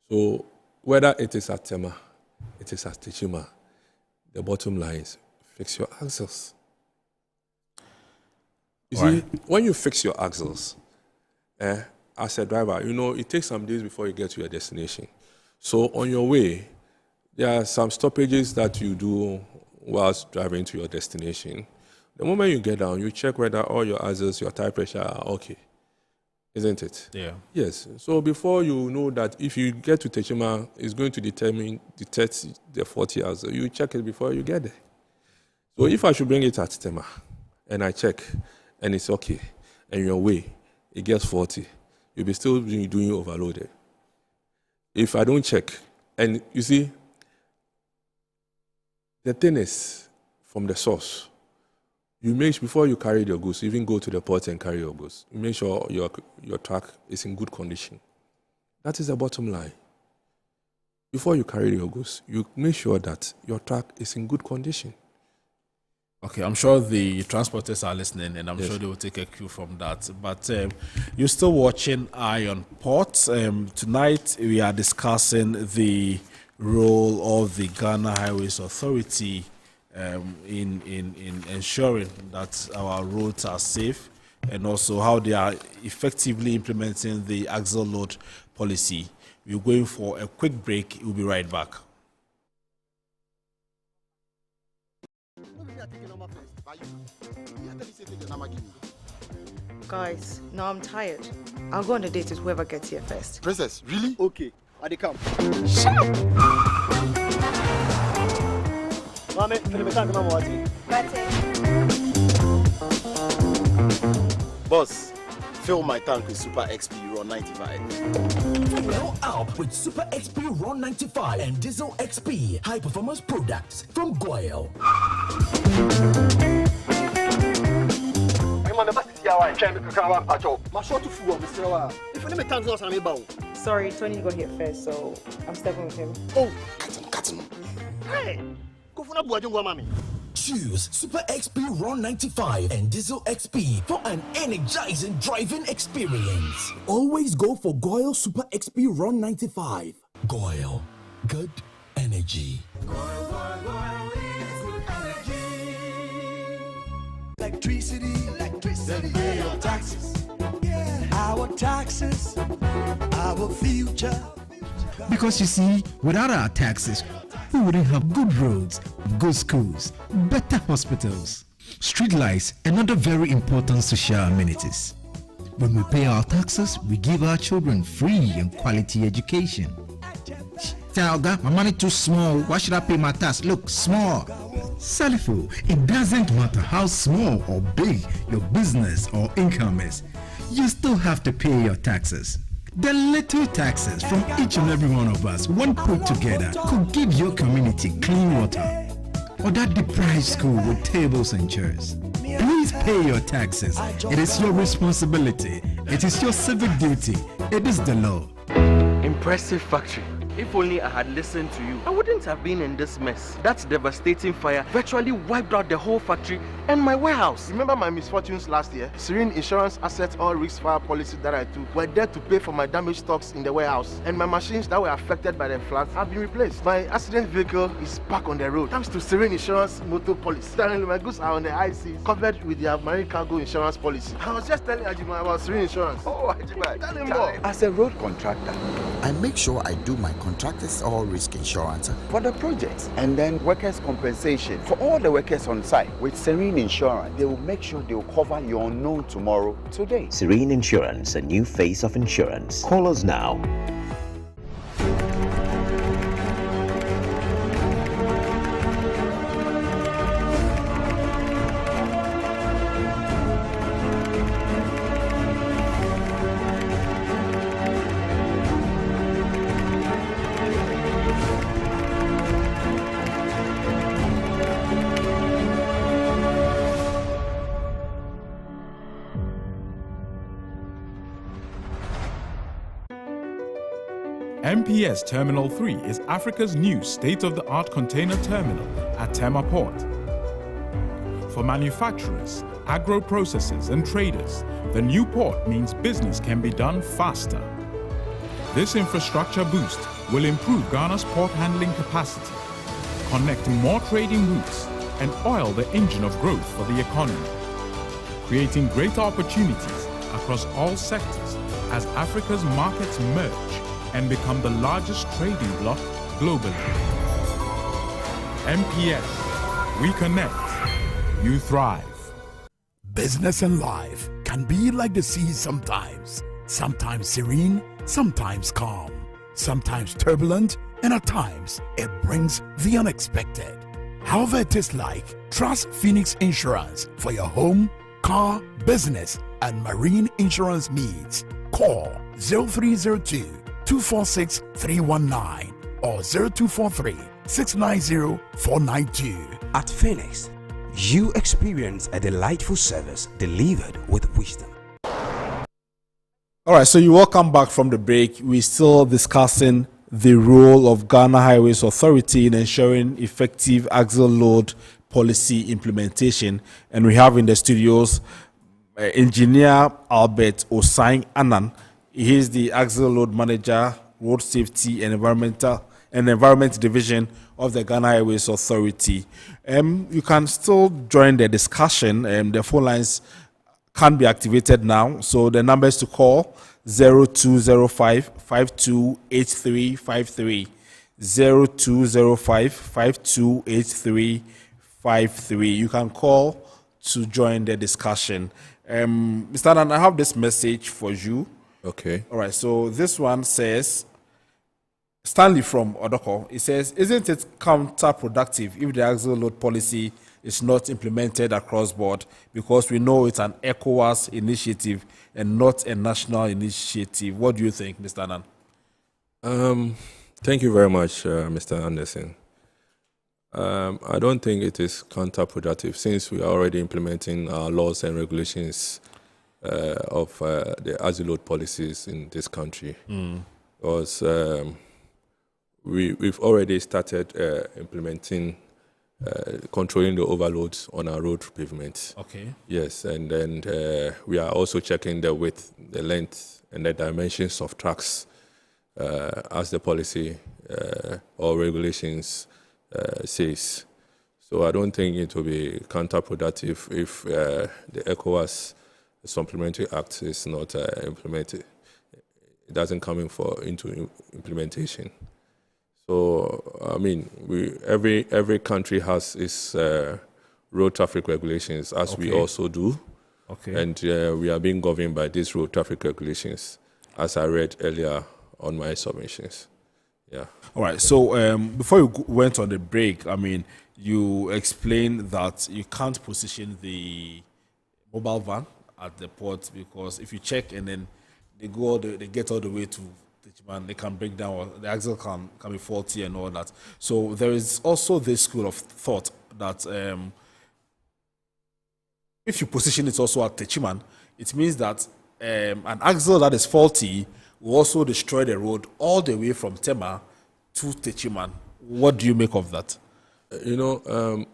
So whether it is at Tema, it is at Techiman, the bottom line is fix your axles. You see, when you fix your axles, as a driver, you know, it takes some days before you get to your destination. So on your way, there are some stoppages that you do whilst driving to your destination. The moment you get down, you check whether all your axles, your tire pressure are okay. Isn't it? Yeah. Yes. So before you know that if you get to Techiman, it's going to detect the 40 axle. You check it before you get there. So if I should bring it at Tema and I check and it's okay, and your way, it gets 40, you'll be still doing overloaded. If I don't check, and you see, the thing is, from the source, you make sure before you carry your goods, even go to the port and carry your goods, you make sure your truck is in good condition. That is the bottom line. Before you carry your goods, you make sure that your truck is in good condition. Okay, I'm sure the transporters are listening, and I'm sure they will take a cue from that. But you're still watching Eye on Port. Tonight, we are discussing the role of the Ghana Highways Authority in ensuring that our roads are safe, and also how they are effectively implementing the axle load policy. We're going for a quick break. We'll be right back. Guys, now I'm tired. I'll go on a date with whoever gets here first. Princess, really? Okay, I come. Shut up! Boss, fill my tank with Super XP Raw 95. Fill up with Super XP Raw 95 and Diesel XP high performance products from Goyle. Sorry, Tony got here first, so I'm stepping with him. Oh, cut him. Hey, go for mommy. Choose Super XP Raw 95 and Diesel XP for an energizing driving experience. Always go for Goyle Super XP Raw 95. Goyle, good energy. Electricity, then pay your taxes. Yeah, our taxes, our future. Because you see, without our taxes, we wouldn't have good roads, good schools, better hospitals, street lights, and other very important social amenities. When we pay our taxes, we give our children free and quality education. Talga, my money too small. Why should I pay my tax? Look, small. Salifo, it doesn't matter how small or big your business or income is. You still have to pay your taxes. The little taxes from each and every one of us, when put together, could give your community clean water or that deprived school with tables and chairs. Please pay your taxes. It is your responsibility. It is your civic duty. It is the law. Impressive factory. If only I had listened to you, I wouldn't have been in this mess. That devastating fire virtually wiped out the whole factory and my warehouse. Remember my misfortunes last year? Serene Insurance Asset All Risks Fire policy that I took were there to pay for my damaged stocks in the warehouse, and my machines that were affected by the floods have been replaced. My accident vehicle is back on the road thanks to Serene Insurance motor policy. Suddenly my goods are on the high seas, covered with their marine cargo insurance policy. I was just telling Ajima about Serene Insurance. Oh, Ajima, tell him more. As a road contractor, I make sure I do my contractors all risk insurance for the projects, and then workers' compensation for all the workers on site. With Serene Insurance, they will make sure they will cover your unknown tomorrow today. Serene Insurance, a new face of insurance. Call us now. MPS Terminal 3 is Africa's new state-of-the-art container terminal at Tema Port. For manufacturers, agro-processors and traders, the new port means business can be done faster. This infrastructure boost will improve Ghana's port handling capacity, connect more trading routes, and oil the engine of growth for the economy, creating greater opportunities across all sectors as Africa's markets merge and become the largest trading bloc globally. MPS, we connect, you thrive. Business and life can be like the sea sometimes. Sometimes serene, sometimes calm, sometimes turbulent, and at times it brings the unexpected. However it is like, trust Phoenix Insurance for your home, car, business, and marine insurance needs. Call 0302 246 319 or 0243 690 492. At Phoenix, you experience a delightful service delivered with wisdom. All right, so you're welcome back from the break. We're still discussing the role of Ghana Highways Authority in ensuring effective axle load policy implementation. And we have in the studios Engineer Albert Osai Annan. He is the Axle Load Manager, Road Safety and Environment Division of the Ghana Highways Authority. You can still join the discussion. The phone lines can be activated now. So the numbers to call 0205 528353, 0205 528353. You can call to join the discussion. Mr. Annan, I have this message for you. Okay. All right. So this one says, Stanley from Odoko. It says, isn't it counterproductive if the axle load policy is not implemented across board, because we know it's an ECOWAS initiative and not a national initiative? What do you think, Mr. Annan? Thank you very much, Mr. Anderson. I don't think it is counterproductive, since we are already implementing our laws and regulations of the axle load policies in this country. Because we've already started implementing, controlling the overloads on our road pavements. Okay. Yes, and then we are also checking the width, the length, and the dimensions of trucks as the policy or regulations says. So I don't think it will be counterproductive if the ECOWAS Supplementary Act is not implemented. it doesn't come into implementation. So I mean, every country has its road traffic regulations, as we also do. Okay. And we are being governed by these road traffic regulations, as I read earlier on my submissions. Yeah. All right. So before you went on the break, I mean, you explained that you can't position the mobile van at the port because if you check and then they get all the way to Techiman, they can break down, or the axle can be faulty and all that. So there is also this school of thought that if you position it also at Techiman, it means that an axle that is faulty will also destroy the road all the way from Tema to Techiman. What do you make of that? It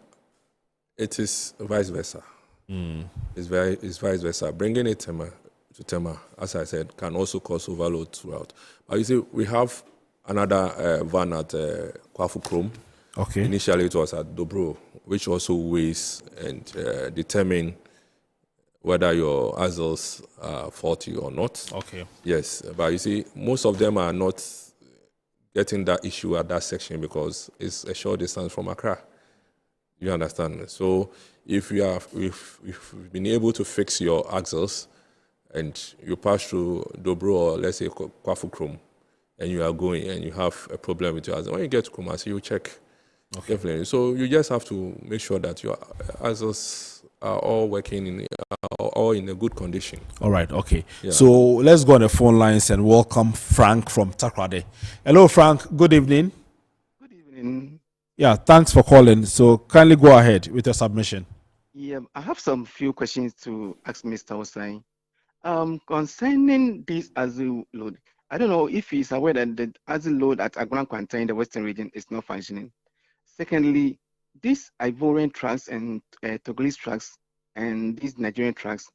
is vice versa. It's vice versa. Bringing it to Tema, as I said, can also cause overload throughout. But you see, we have another van at Kwafu Chrome. Okay. Initially, it was at Dobro, which also weighs and determine whether your axles are faulty or not. Okay. Yes, but you see, most of them are not getting that issue at that section because it's a short distance from Accra. You understand? So if you've been able to fix your axles and you pass through Dobro or let's say Kwafu Chrome and you are going and you have a problem with your axle, when you get to Kumasi, you check. Okay. Definitely. So you just have to make sure that your axles are all working all in a good condition. All right. Okay. Yeah. So let's go on the phone lines and welcome Frank from Takrade. Hello, Frank. Good evening. Good evening. Yeah. Thanks for calling. So kindly go ahead with your submission. Yeah, I have some few questions to ask Mr. Osai. Concerning this Azul load, I don't know if he's aware that the Azul load at Agwan Kwanta in the Western region is not functioning. Secondly, these Ivorian trucks and Togolese trucks and these Nigerian trucks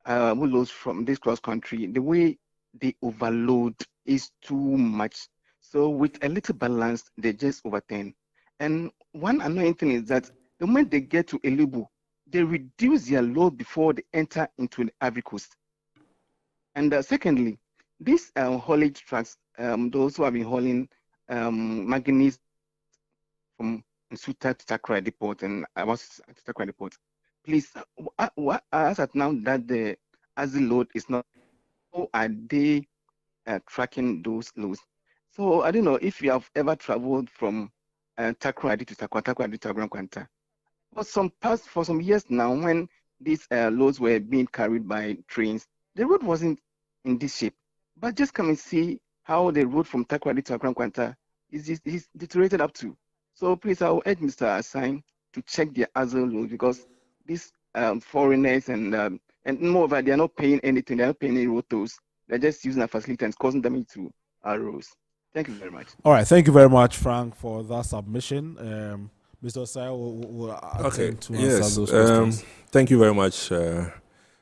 who loads from this cross country, the way they overload is too much. So with a little balance, they just overturn. And one annoying thing is that the moment they get to Elubu, they reduce their load before they enter into the Ivory Coast. And secondly, these haulage trucks, those who have been hauling manganese from Nsuta to Takrade Depot and Awas to Takrade Depot, please, as at now that the Azul load is not, how are they tracking those loads? So I don't know if you have ever traveled from Takrade to Takrade to Agwan Kwanta. For some years now, when these loads were being carried by trains, the road wasn't in this shape. But just come and see how the road from Takrade to Agwan Kwanta is deteriorated up to. So please, I will urge Mr. Assign to check their Azul load because these foreigners and moreover, they are not paying anything. They are not paying any road tolls. They're just using our facility and causing damage to our roads. Thank you very much. All right. Thank you very much, Frank, for that submission. Mr. Osai will attempt to answer those questions. Thank you very much,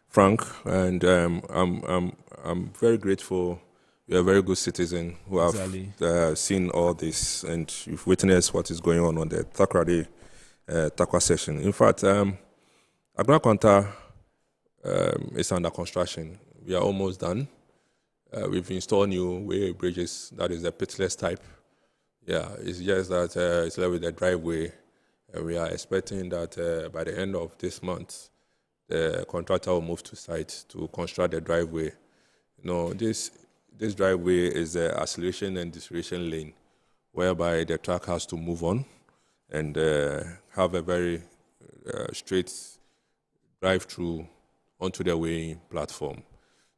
Frank. And I'm very grateful. You're a very good citizen who have seen all this and you've witnessed what is going on the Takrade Takwa session. In fact, Agwan Kwanta is under construction. We are almost done. We've installed new way bridges, that is the pitless type. Yeah, it's just that it's left with the driveway. We are expecting that by the end of this month, the contractor will move to site to construct the driveway. You know, this driveway is the acceleration and deceleration lane, whereby the truck has to move on and have a very straight drive-through onto the weighing platform.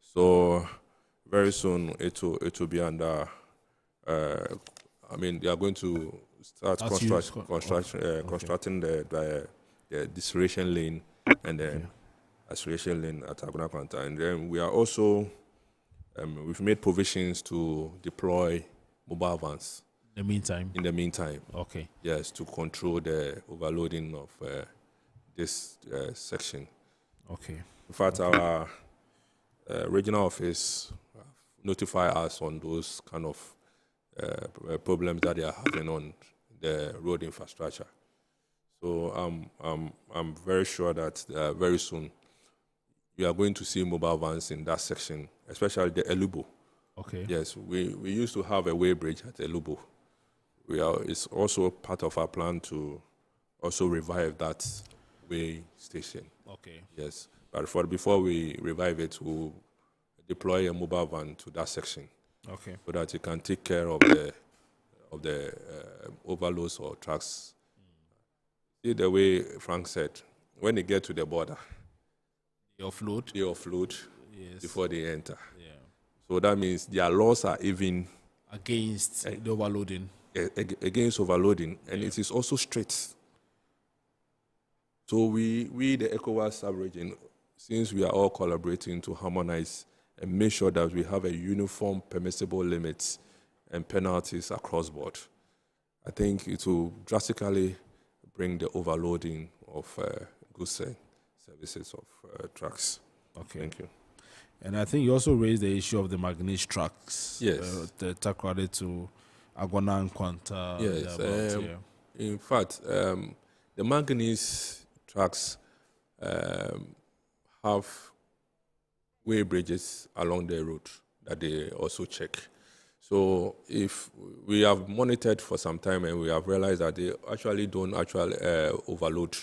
So very soon it will be under. They are going to start constructing the deceleration lane and the acceleration lane at Agwan Kwanta, and then we are also. We've made provisions to deploy mobile vans. In the meantime? Okay. Yes, to control the overloading of this section. Okay. In fact, our regional office notified us on those kind of problems that they are having on the road infrastructure. So I'm very sure that very soon we are going to see mobile vans in that section, especially the Elubo. Okay. Yes, we used to have a way bridge at Elubo. It's also part of our plan to also revive that way station. Okay. Yes, but before we revive it, we'll deploy a mobile van to that section. Okay. So that it can take care of the overloads or trucks. See the way Frank said, when they get to the border, they offload yes. before they enter. Yeah. So that means their laws are even against the overloading. Against overloading, and it is also strict. So we the ECOWAS sub-region, since we are all collaborating to harmonize and make sure that we have a uniform permissible limits and penalties across board, I think it will drastically bring the overloading of goods and services of trucks. Okay. Thank you. And I think you also raised the issue of the manganese trucks. Yes. The Takrade to Agona and Quanta. Yes. In fact, the manganese trucks have way bridges along the route that they also check. So if we have monitored for some time and we have realized that they actually don't overload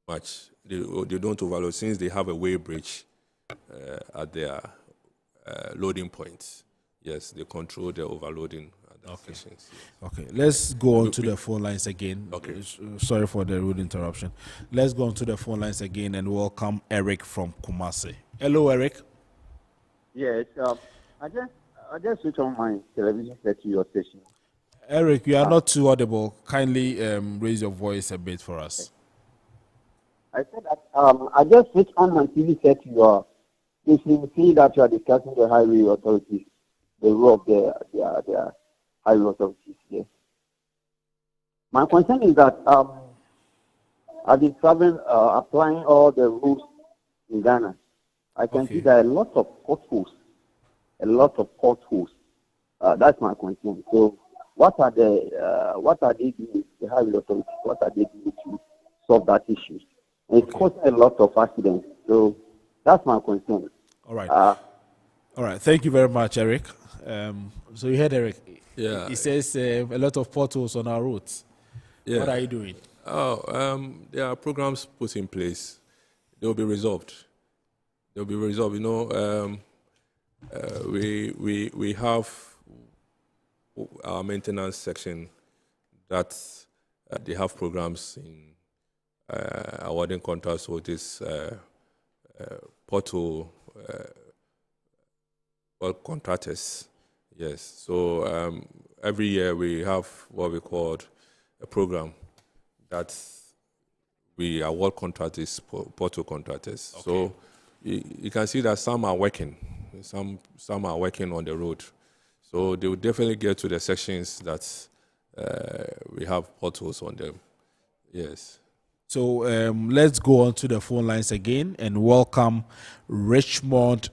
much. They don't overload since they have a way bridge at their loading points. Yes, they control the overloading at the stations. Yes. Okay, let's go on to the phone lines again. Okay. Sorry for the rude interruption. Let's go on to the phone lines again and welcome Eric from Kumasi. Hello, Eric. Yes, I just switched on my television set to your station. Eric, you are not too audible. Kindly raise your voice a bit for us. I said that I just switched on my TV set to your station. See that you are discussing the highway authorities, the role of the highway authorities. Yes. My concern is that I've been traveling, applying all the rules in Ghana. I can see there are a lot of potholes. That's my concern. So, what are they doing? The highway authorities, what are they doing to solve that issue? It's causing a lot of accidents. So, that's my concern. All right. All right. Thank you very much, Eric. So you heard Eric. Yeah. He says a lot of potholes on our roads. Yeah. What are you doing? There are programs put in place. They will be resolved. They'll be resolved. You know, we have our maintenance section that they have programs in awarding contracts with this portal contractors. Yes. So every year we have what we call a program that we award contractors, portal contractors. Okay. So you can see that some are working. Some are working on the road. So they will definitely get to the sections that we have portals on them. Yes. So let's go on to the phone lines again and welcome Richmond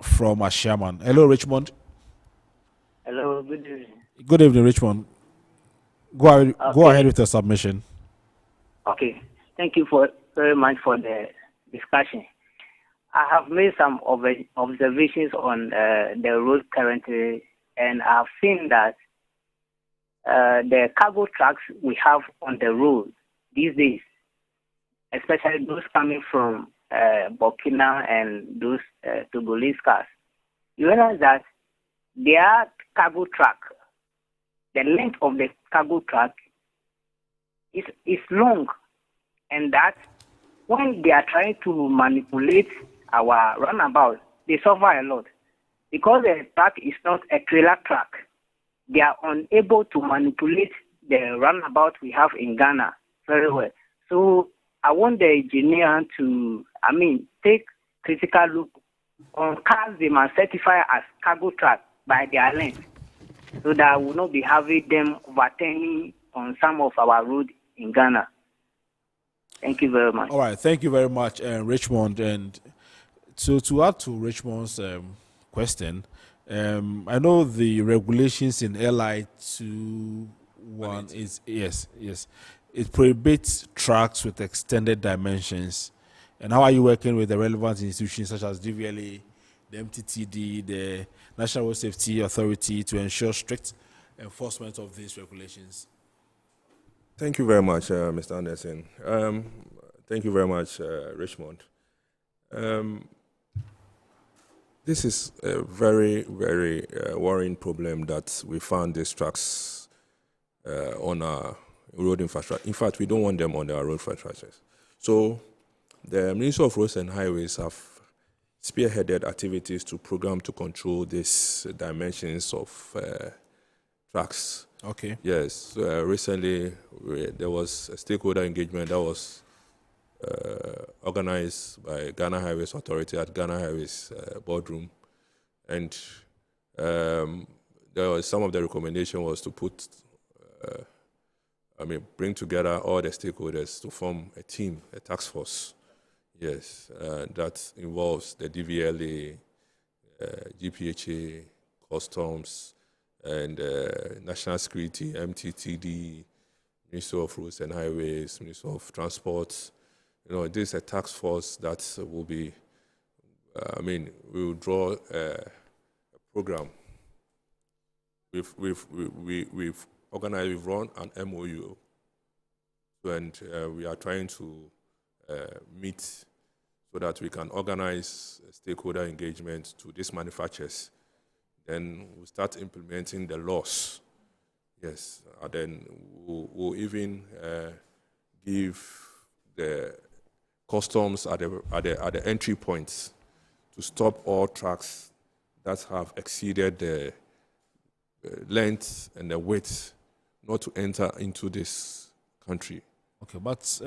from Ashaman. Hello, Richmond. Hello, good evening. Good evening, Richmond. Go ahead with your submission. Okay. Thank you very much for the discussion. I have made some observations on the road currently, and I've seen that the cargo trucks we have on the road these days, especially those coming from Burkina and those Togolese cars, you realize that their cargo truck, the length of the cargo truck is long, and that when they are trying to manipulate our runabout, they suffer a lot. Because the truck is not a trailer truck, they are unable to manipulate the runabout we have in Ghana very well. So I want the engineer to, take critical look on cars they must certify as cargo truck by their length, so that I will not be having them overturning on some of our roads in Ghana. Thank you very much. All right, thank you very much, Richmond. And so to add to Richmond's question, I know the regulations in LI 21 is yes, it prohibits trucks with extended dimensions. And how are you working with the relevant institutions such as DVLA the MTTD, the National Road Safety Authority to ensure strict enforcement of these regulations? Thank you very much, Mr. Anderson. Thank you very much, Richmond. This is a very, very worrying problem that we found these trucks on our road infrastructure. In fact, we don't want them on our road infrastructures. So the Ministry of Roads and Highways have spearheaded activities to program to control these dimensions of trucks. Okay. Yes. Recently, there was a stakeholder engagement that was organized by Ghana Highways Authority at Ghana Highways boardroom, and there was some of the recommendation was to put, bring together all the stakeholders to form a team, a task force. Yes, that involves the DVLA, GPHA, Customs, and National Security, MTTD, Ministry of Roads and Highways, Ministry of Transport. This is a task force that will be, we will draw a program. We've organized, we've run an MOU, and we are trying to meet so that we can organize stakeholder engagement to these manufacturers. Then we'll start implementing the laws. Yes, and then we'll even give the customs at the entry points to stop all trucks that have exceeded the length and the width not to enter into this country. Okay, but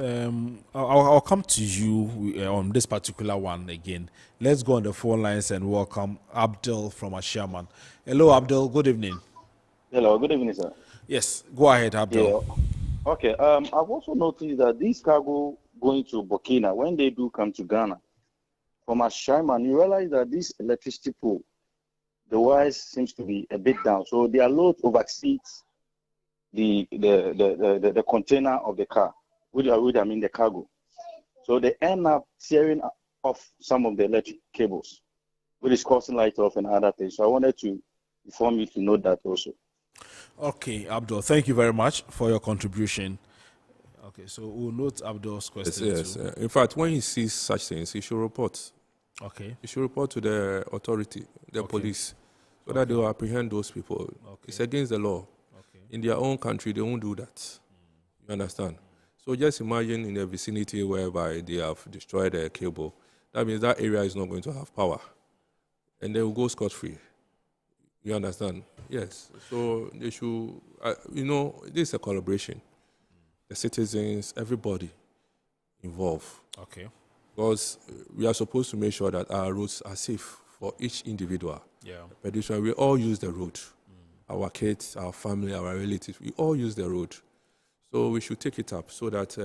I'll come to you on this particular one again. Let's go on the phone lines and welcome Abdul from Ashaman. Hello, Abdul. Good evening. Hello, good evening, sir. Yes, go ahead, Abdul. Yeah. Okay, I've also noticed that these cargo going to Burkina, when they do come to Ghana, from Ashaman, you realize that this electricity pool, the wires seems to be a bit down, so their load exceeds the container of the car, which I mean the cargo. So they end up tearing off some of the electric cables, which is causing light off and other things. So I wanted to inform you to note that also. Okay, Abdul, thank you very much for your contribution. Okay, so we'll note Abdul's question. Yes. In fact, when he sees such things, he should report. Okay. He should report to the authority, the police, so that they will apprehend those people. It's against the law. In their own country, they won't do that. You understand? So just imagine in a vicinity whereby they have destroyed a cable. That means that area is not going to have power. And they will go scot-free. You understand? Yes. So they should, this is a collaboration. The citizens, everybody involved. Okay. Because we are supposed to make sure that our roads are safe for each individual. Yeah. Pedestrian, we all use the road. Our kids, our family, our relatives, we all use the road. So we should take it up so that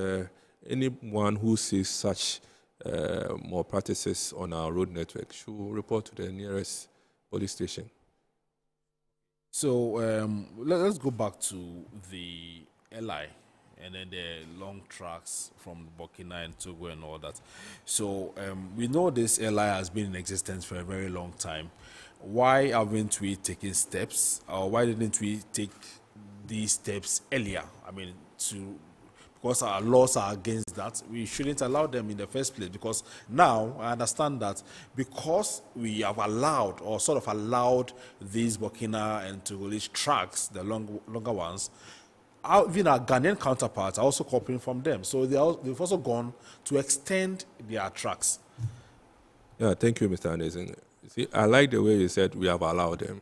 anyone who sees such more practices on our road network should report to the nearest police station. So let's go back to the LI and then the long tracks from Burkina and Togo and all that. So we know this LI has been in existence for a very long time. Why haven't we taken steps, or why didn't we take these steps earlier? Because our laws are against that, we shouldn't allow them in the first place. Because now I understand that because we have allowed, or sort of allowed, these Burkina and Togolese tracks, the longer ones, even our Ghanaian counterparts are also copying from them. So they've also gone to extend their tracks. Yeah, thank you, Mr. Anderson. See, I like the way you said we have allowed them.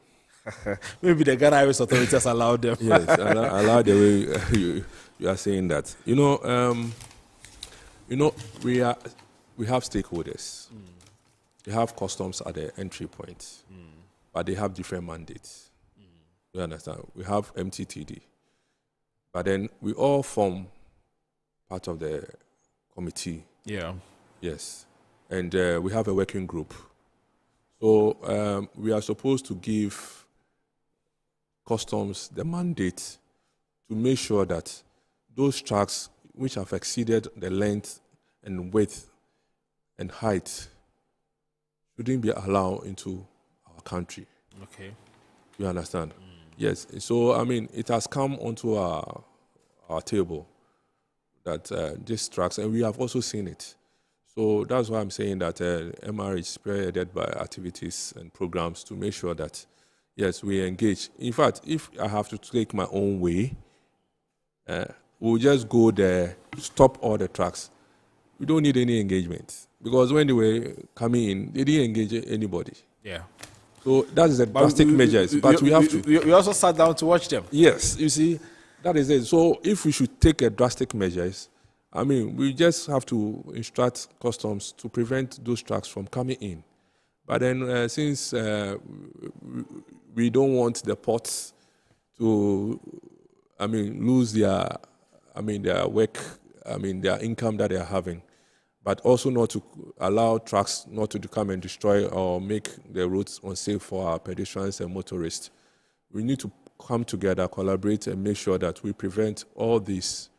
Maybe the Ghana Highways Authority has allowed them. Yes, I like the way you are saying that. We have stakeholders. They have customs at the entry point, but they have different mandates. You understand? We have MTTD, but then we all form part of the committee. Yeah. Yes, and we have a working group. So we are supposed to give customs the mandate to make sure that those tracks which have exceeded the length and width and height shouldn't be allowed into our country. Okay. You understand? Yes. So, I mean, it has come onto our table that these trucks, and we have also seen it. So that's why I'm saying that MR is spearheaded by activities and programs to make sure that, yes, we engage. In fact, if I have to take my own way, we'll just go there, stop all the trucks. We don't need any engagement. Because when they were coming in, they didn't engage anybody. Yeah. So that is a drastic measures. But we have to. We also sat down to watch them. Yes, you see, that is it. So if we should take a drastic measures, I mean, we just have to instruct customs to prevent those trucks from coming in. But then since we don't want the ports to, I mean, lose their, I mean, their work, I mean, their income that they are having, but also not to allow trucks not to come and destroy or make the roads unsafe for our pedestrians and motorists. We need to come together, collaborate, and make sure that we prevent all this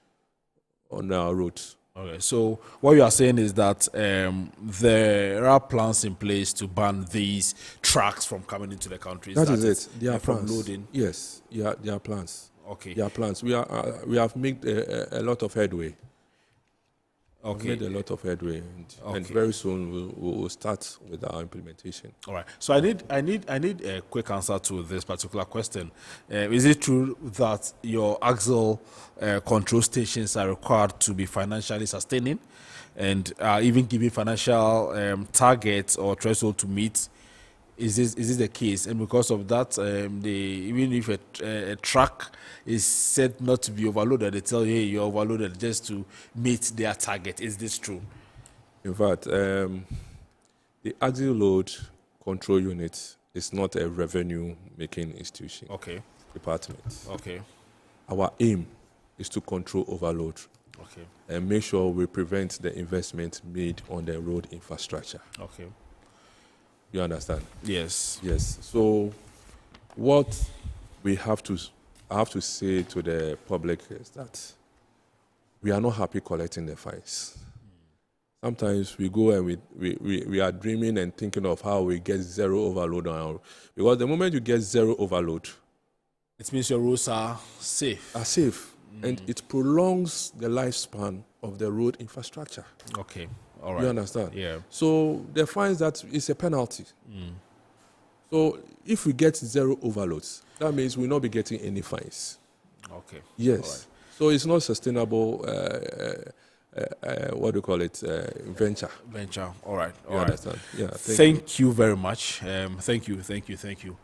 on our roads. Okay, so what you are saying is that there are plans in place to ban these trucks from coming into the country. That is it. There are from plans. loading. Yes, there are plans. Okay. There are plans. We have made a lot of headway. Okay. We've made a lot of headway, and very soon we'll start with our implementation. All right. So I need a quick answer to this particular question. Is it true that your axle control stations are required to be financially sustaining, and even giving financial targets or threshold to meet? Is this the case? And because of that, even if a truck is said not to be overloaded, they tell you, hey, you're overloaded, just to meet their target. Is this true? In fact, the axle load control unit is not a revenue-making institution. Okay. Department. Okay. Our aim is to control overload. Okay. And make sure we prevent the investment made on the road infrastructure. Okay. You understand? Yes. Yes. So what I have to say to the public is that we are not happy collecting the fines. Sometimes we go and we are dreaming and thinking of how we get zero overload on our, because the moment you get zero overload, it means your roads are safe. Are safe. And it prolongs the lifespan of the road infrastructure. Okay. All right. You understand? Yeah. So the fines, that is a penalty. So if we get zero overloads, that means we'll not be getting any fines. Okay. Yes. All right. So it's not sustainable, what do you call it, venture. Venture. All right. All you right. understand? Yeah. Thank you very much. Thank you.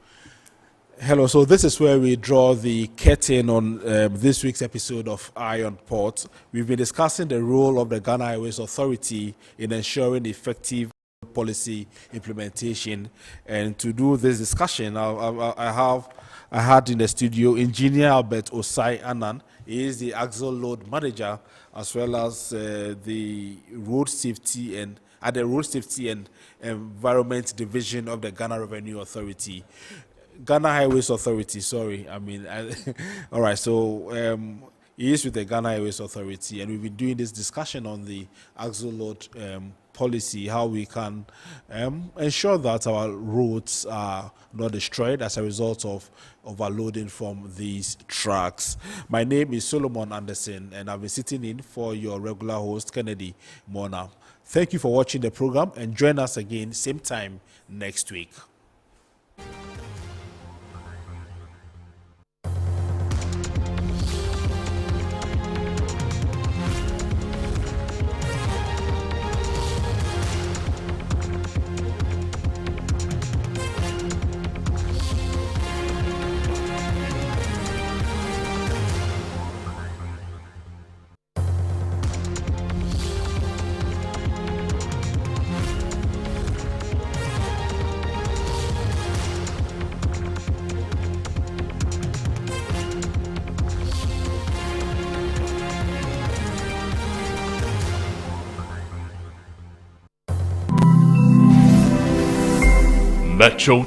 Hello. So this is where we draw the curtain on this week's episode of Eye on Port. We've been discussing the role of the Ghana Highways Authority in ensuring effective policy implementation. And to do this discussion, I had in the studio Engineer Albert Osai Annan. He is the axle load manager, as well as the road safety and at the Road Safety and Environment Division of the Ghana Revenue Authority. Ghana Highways Authority, sorry. All right, so he is with the Ghana Highways Authority, and we've been doing this discussion on the axle load policy, how we can ensure that our roads are not destroyed as a result of overloading from these trucks. My name is Solomon Anderson, and I've been sitting in for your regular host, Kennedy Mona. Thank you for watching the program, and join us again same time next week. Metro